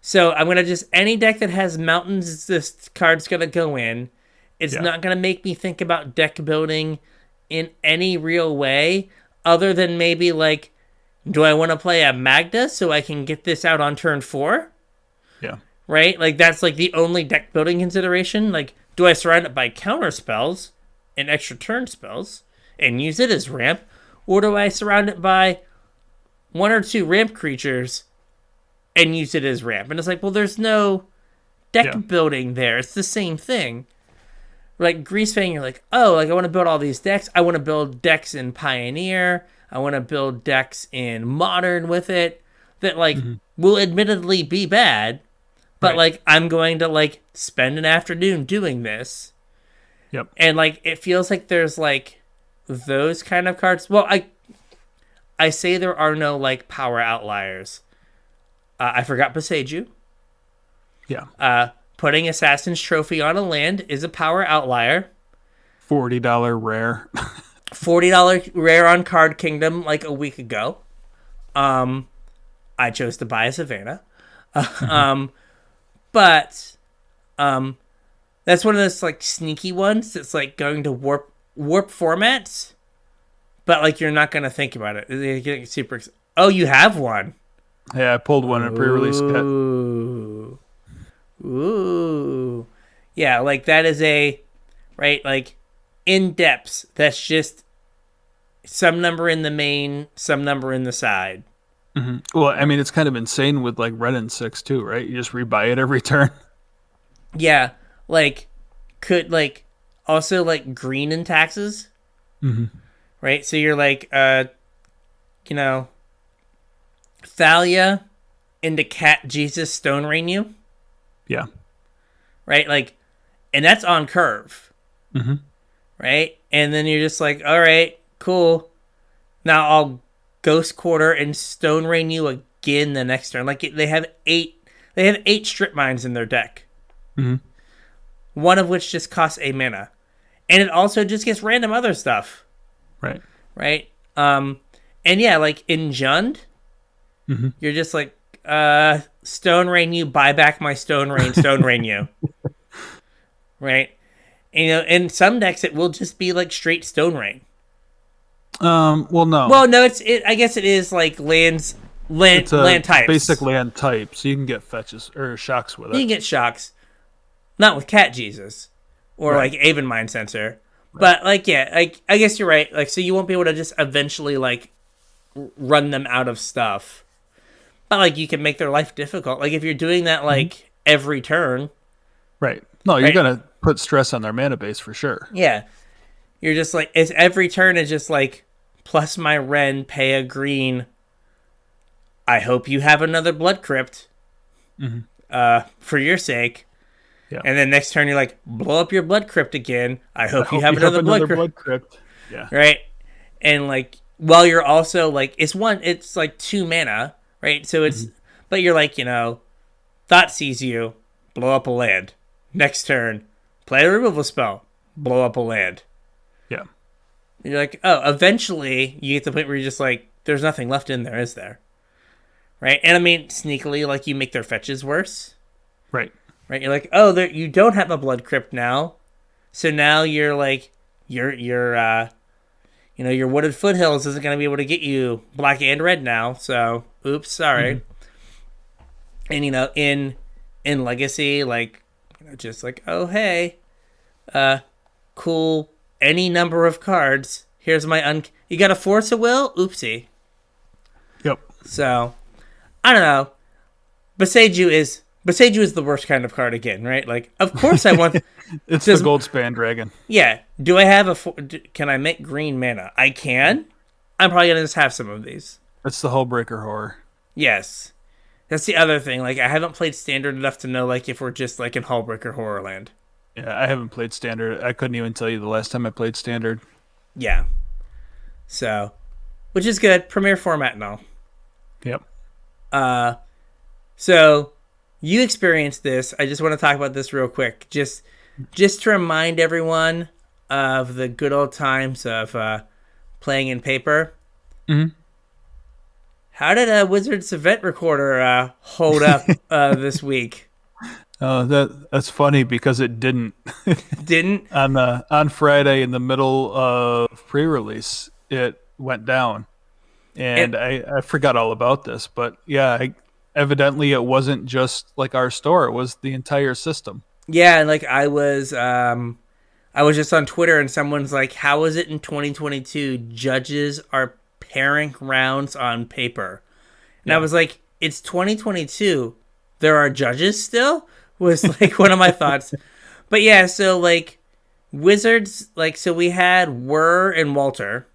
So I'm going to just any deck that has mountains this card's going to go in. It's not going to make me think about deck building in any real way other than maybe like, do I want to play a Magda so I can get this out on turn 4? Yeah. Right? Like, that's like the only deck building consideration. Like, do I surround it by counter spells and extra turn spells and use it as ramp? Or do I surround it by 1 or 2 ramp creatures and use it as ramp? And it's like, well, there's no deck building there. It's the same thing. Like, Greasefang, you're like, oh, like, I want to build all these decks. I want to build decks in Pioneer. I want to build decks in Modern with it that, like, will admittedly be bad, but, like, I'm going to, like, spend an afternoon doing this. Yep. And, like, it feels like there's, like, those kind of cards. Well, I say there are no, like, power outliers. I forgot Boseiju. Yeah. Putting Assassin's Trophy on a land is a power outlier. $40 rare. $40 rare on Card Kingdom like a week ago. I chose to buy a Savannah. But that's one of those like sneaky ones that's like going to warp formats. But like you're not gonna think about it. You're getting super oh, you have one. Yeah, I pulled one in a pre-release kit. Ooh. Yeah, like that is a right, like in depths, that's just some number in the main, some number in the side. Well, I mean, it's kind of insane with like Red and 6 too, right? You just rebuy it every turn. Yeah, like could like also like green in taxes, right? So you're like, Thalia into Cat Jesus Stone Rain you, yeah, right? Like, and that's on curve, right? And then you're just like, all right, cool. Now I'll Ghost Quarter and Stone Rain you again the next turn. Like they have 8 strip mines in their deck. One of which just costs a mana. And it also just gets random other stuff. Right. Right? And yeah, like in Jund, you're just like, Stone Rain you, buy back my Stone Rain you. Right? And, in some decks it will just be like straight Stone Rain. Well, no. Well, no, I guess it is like land types. Basic land type, so you can get fetches or shocks with it. You can get shocks. Not with Cat Jesus. Or like Aven Mind Sensor. But like, yeah, I guess you're right. Like, so you won't be able to just eventually like run them out of stuff. But like you can make their life difficult. Like if you're doing that like every turn. Right. No, you're gonna put stress on their mana base for sure. Yeah. You're just like, it's every turn is just like, plus my Ren, pay a green. I hope you have another Blood Crypt. For your sake. Yeah. And then next turn you're like, blow up your Blood Crypt again. I hope you have another Blood Crypt. Yeah. Right? And like, while you're also like, it's like 2 mana, right? So it's, but you're like, Thought sees you, blow up a land. Next turn, play a removal spell, blow up a land. Yeah. You're like, oh, eventually you get to the point where you're just like, there's nothing left in there, is there? Right? And I mean, sneakily, like, you make their fetches worse. Right. Right? You're like, oh, you don't have a Blood Crypt now. So now you're like, your Wooded Foothills isn't going to be able to get you black and red now. So, oops, sorry. And, in Legacy, like, just like, oh, hey, cool, any number of cards. Here's my you got a Force of Will? Oopsie. Yep. So, I don't know. Boseiju is the worst kind of card again, right? Like, of course I want... It's the Goldspan Dragon. Yeah. Do I have can I make green mana? I can. I'm probably going to just have some of these. It's the Hullbreaker Horror. Yes. That's the other thing. Like, I haven't played Standard enough to know, like, if we're just, like, in Hullbreaker Horror Land. Yeah, I haven't played Standard. I couldn't even tell you the last time I played Standard. Yeah. So, which is good. Premiere format and all. Yep. So you experienced this. I just want to talk about this real quick. Just to remind everyone of the good old times of playing in paper. Mm-hmm. How did a Wizards event recorder hold up this week? That's funny because it didn't. Didn't? On Friday in the middle of pre-release, it went down, and I forgot all about this. But yeah, evidently it wasn't just like our store; it was the entire system. Yeah, and like I was just on Twitter, and someone's like, "How is it in 2022? Judges are pairing rounds on paper," and I was like, "It's 2022. There are judges still." Was like one of my thoughts. But yeah, so like Wizards, like so we had and Walter,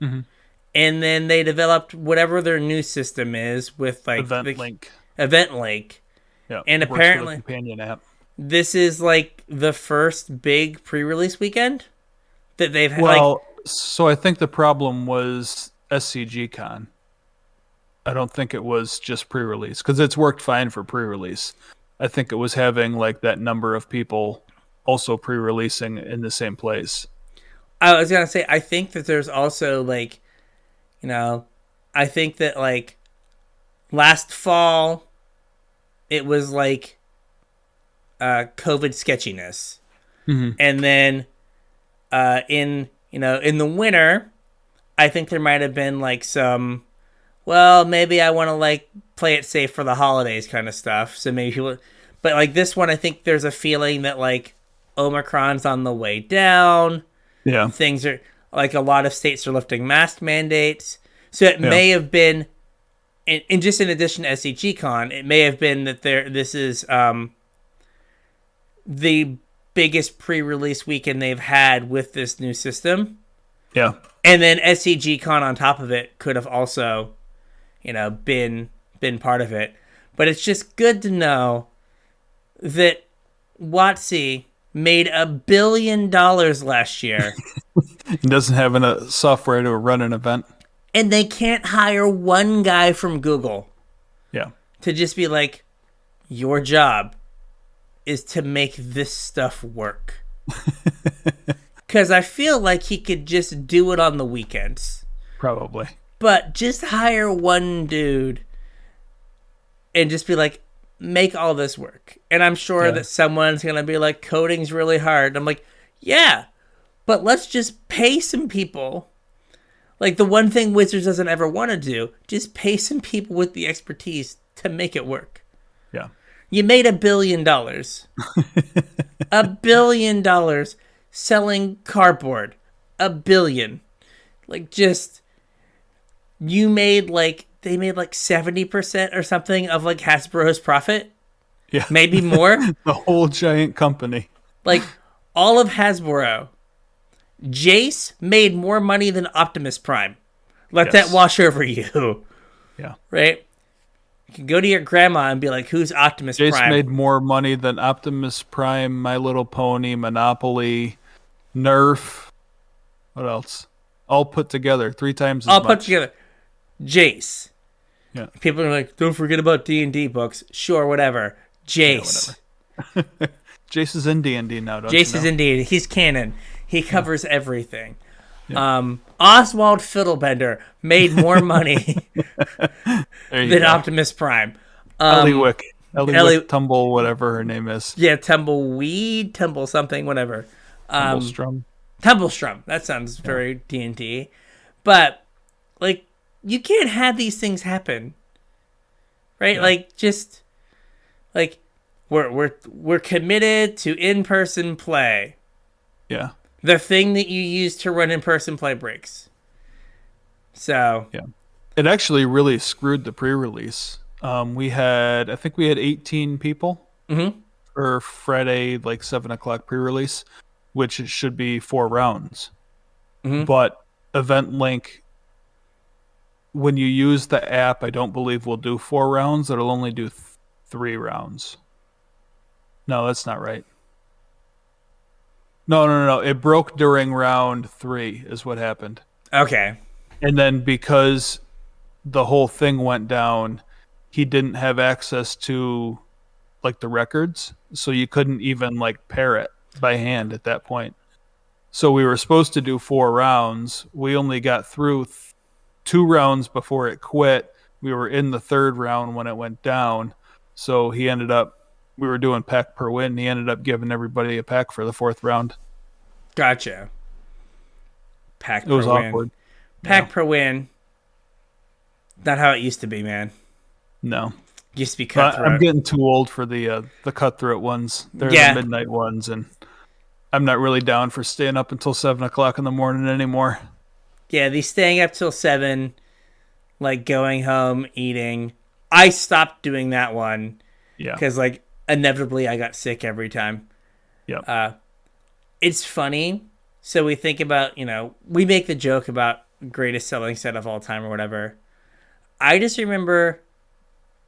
mm-hmm. and then they developed whatever their new system is with like Event Link. Yeah, and apparently companion app. This is like the first big pre-release weekend that they've had. Well, so I think the problem was SCG Con. I don't think it was just pre-release because it's worked fine for pre-release. I think it was having like that number of people also pre-releasing in the same place. I was gonna say I think that there's also like, I think that like last fall it was like COVID sketchiness, and then in the winter, I think there might have been like some. Well, maybe I want to like play it safe for the holidays kind of stuff. So maybe people, but like this one, I think there's a feeling that like Omicron's on the way down. Yeah. Things are like a lot of states are lifting mask mandates. So it may have been, and just in addition to SCG Con, it may have been that this is the biggest pre-release weekend they've had with this new system. Yeah. And then SCG Con on top of it could have also been part of it. But it's just good to know that WotC made $1 billion last year. It doesn't have a software to run an event. And they can't hire one guy from Google. Yeah. To just be like, your job is to make this stuff work. Because I feel like he could just do it on the weekends. Probably. But just hire one dude and just be like, make all this work. And I'm sure that someone's going to be like, coding's really hard. I'm like, yeah, but let's just pay some people. Like the one thing Wizards doesn't ever want to do, just pay some people with the expertise to make it work. Yeah. You made $1 billion. $1 billion selling cardboard. $1 billion. Like just... they made like 70% or something of like Hasbro's profit. Yeah. Maybe more. The whole giant company. Like all of Hasbro. Jace made more money than Optimus Prime. Let that wash over you. Yeah. Right? You can go to your grandma and be like, who's Optimus Prime? Jace made more money than Optimus Prime, My Little Pony, Monopoly, Nerf. What else? All put together 3 times as much. All put together. Jace. Yeah. People are like, don't forget about D&D books. Sure, whatever. Jace. Yeah, whatever. Jace is in D&D now, don't Jace you know? is in D&D. He's canon. He covers everything. Yeah. Oswald Fiddlebender made more money than Optimus Prime. Eliwick Tumble, whatever her name is. Yeah, Tumbleweed, Tumble something, whatever. Tumblestrum. That sounds very D&D. But, like, you can't have these things happen. Right? Yeah. Like, just, like, we're committed to in-person play. Yeah. The thing that you use to run in-person play breaks. So. Yeah. It actually really screwed the pre-release. I think we had 18 people for Friday, like 7 o'clock pre-release, which should be 4 rounds. Mm-hmm. But Event Link, when you use the app, I don't believe will do 4 rounds. It'll only do 3 rounds. No, that's not right. No. It broke during round 3 is what happened. Okay. And then because the whole thing went down, he didn't have access to like the records, so you couldn't even like pair it by hand at that point. So we were supposed to do 4 rounds. We only got through 2 rounds before it quit. We were in the 3rd round when it went down. So we were doing pack per win. He ended up giving everybody a pack for the 4th round. Gotcha. Pack It was per win. awkward. Pack per win. Not how it used to be, man. No. Used to be cutthroat. I'm getting too old for the cutthroat ones. They're the midnight ones, and I'm not really down for staying up until 7 o'clock in the morning anymore. Yeah, the staying up till 7, like going home, eating. I stopped doing that one. Yeah. Because, like, inevitably I got sick every time. Yep. It's funny. So we think about, we make the joke about greatest selling set of all time or whatever. I just remember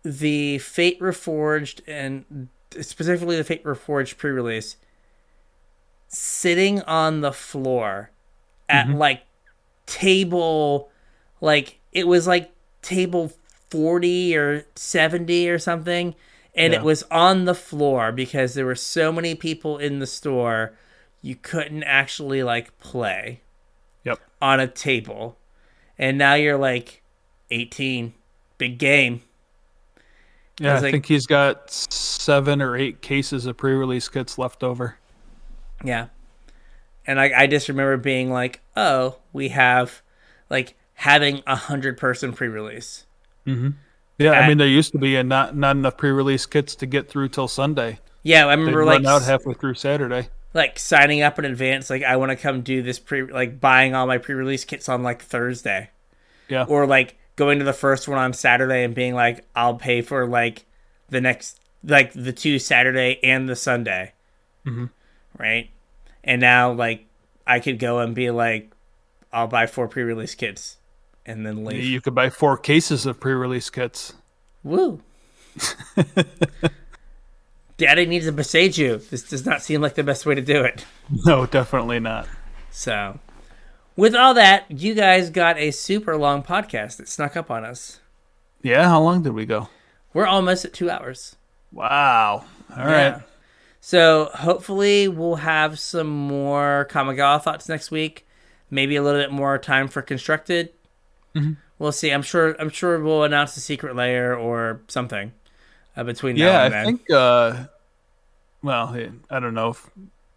the Fate Reforged and specifically the Fate Reforged pre-release sitting on the floor at like table, like it was like table 40 or 70 or something, and it was on the floor because there were so many people in the store you couldn't actually like play on a table. And now you're like 18, big game. Yeah, I think he's got 7 or 8 cases of pre-release kits left over. Yeah. And I just remember being like, oh, we have, like, having 100-person pre-release. Mm-hmm. Yeah, I mean, there used to be not enough pre-release kits to get through till Sunday. Yeah, I remember, they'd run out halfway through Saturday. Like, signing up in advance, like, I want to come do this, buying all my pre-release kits on, like, Thursday. Yeah. Or, like, going to the first one on Saturday and being like, I'll pay for, like, the next, like, the 2 Saturday and the Sunday. Mm-hmm. Right? And now, like, I could go and be like, I'll buy 4 pre-release kits and then leave. You could buy 4 cases of pre-release kits. Woo. Daddy needs a Beseju. This does not seem like the best way to do it. No, definitely not. So, with all that, you guys got a super long podcast that snuck up on us. Yeah, how long did we go? We're almost at 2 hours. Wow. All right. So hopefully we'll have some more Kamigawa thoughts next week. Maybe a little bit more time for Constructed. Mm-hmm. We'll see. I'm sure we'll announce the secret layer or something between now and then. I think. Well, I don't know if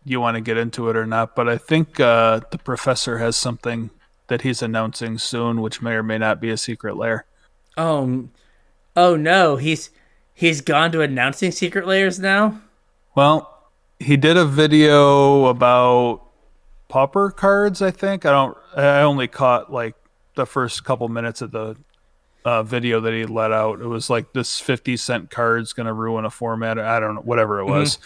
you want to get into it or not, but I think the professor has something that he's announcing soon, which may or may not be a secret layer. Oh no, he's gone to announcing secret layers now. Well, he did a video about pauper cards, I think. I only caught like the first couple minutes of the video that he let out. It was like this 50-cent card's going to ruin a format. I don't know, whatever it was.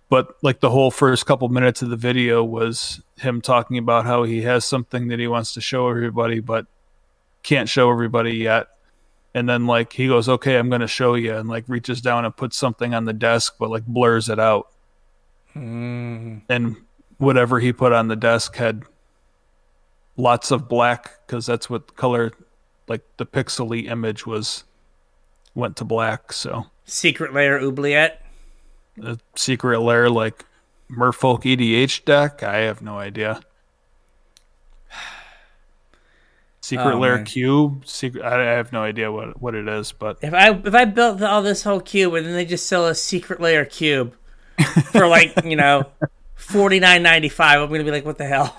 But like the whole first couple minutes of the video was him talking about how he has something that he wants to show everybody, but can't show everybody yet. And then like he goes, okay, I'm going to show you, and like reaches down and puts something on the desk, but like blurs it out. And whatever he put on the desk had lots of black, because that's what color, like the pixely image went to black. So secret layer oubliette. A secret layer like Merfolk EDH deck. I have no idea. Secret layer cube. I have no idea what it is, but if I built all this whole cube and then they just sell a secret layer cube for like $49.95, I'm gonna be like, what the hell?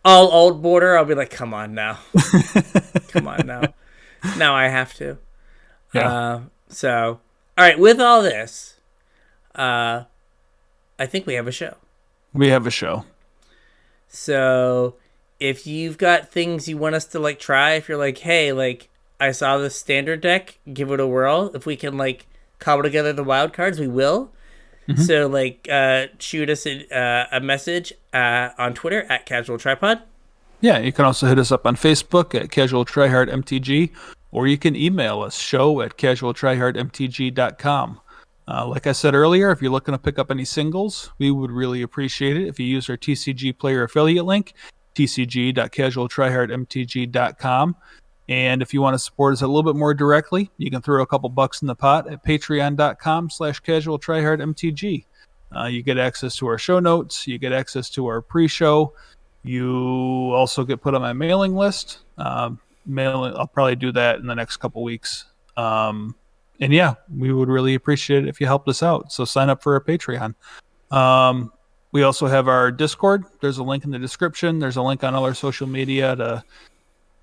All old border, I'll be like, come on now, come on now. Now I have to. Yeah. So, all right. With all this, I think we have a show. We have a show. So if you've got things you want us to like try, if you're like, hey, like I saw this standard deck, give it a whirl. If we can like cobble together the wild cards, we will. So like shoot us a message on Twitter at CasualTryPod. Yeah, you can also hit us up on Facebook at CasualTryHardMTG, or you can email us show@CasualTryHardMTG.com. Like I said earlier, if you're looking to pick up any singles, we would really appreciate it if you use our TCG Player affiliate link. tcg.casualtryhardmtg.com. And if you want to support us a little bit more directly, you can throw a couple bucks in the pot at patreon.com/casualtryhardmtg. You get access to our show notes. You get access to our pre-show. You also get put on my mailing list. I'll probably do that in the next couple weeks. And yeah, we would really appreciate it if you helped us out. So sign up for our Patreon. We also have our Discord. There's a link in the description. There's a link on all our social media to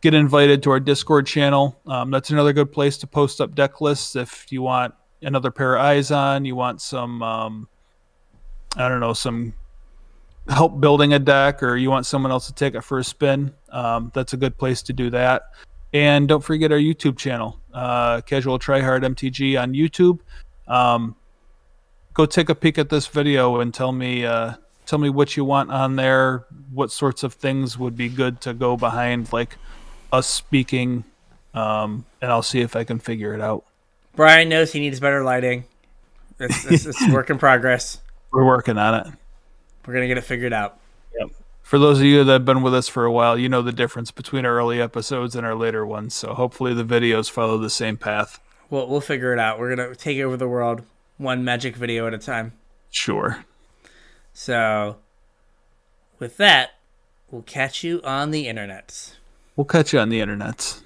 get invited to our Discord channel. That's another good place to post up deck lists if you want another pair of eyes on, you want some, some help building a deck, or you want someone else to take it for a spin. That's a good place to do that. And don't forget our YouTube channel, Casual Try Hard MTG on YouTube. Go take a peek at this video and tell me what you want on there, what sorts of things would be good to go behind, like us speaking, and I'll see if I can figure it out. Brian knows he needs better lighting. It's work in progress. We're working on it. We're going to get it figured out. Yep. For those of you that have been with us for a while, you know the difference between our early episodes and our later ones, so hopefully the videos follow the same path. We'll figure it out. We're going to take over the world one magic video at a time. Sure. So, with that, we'll catch you on the internets. We'll catch you on the internets.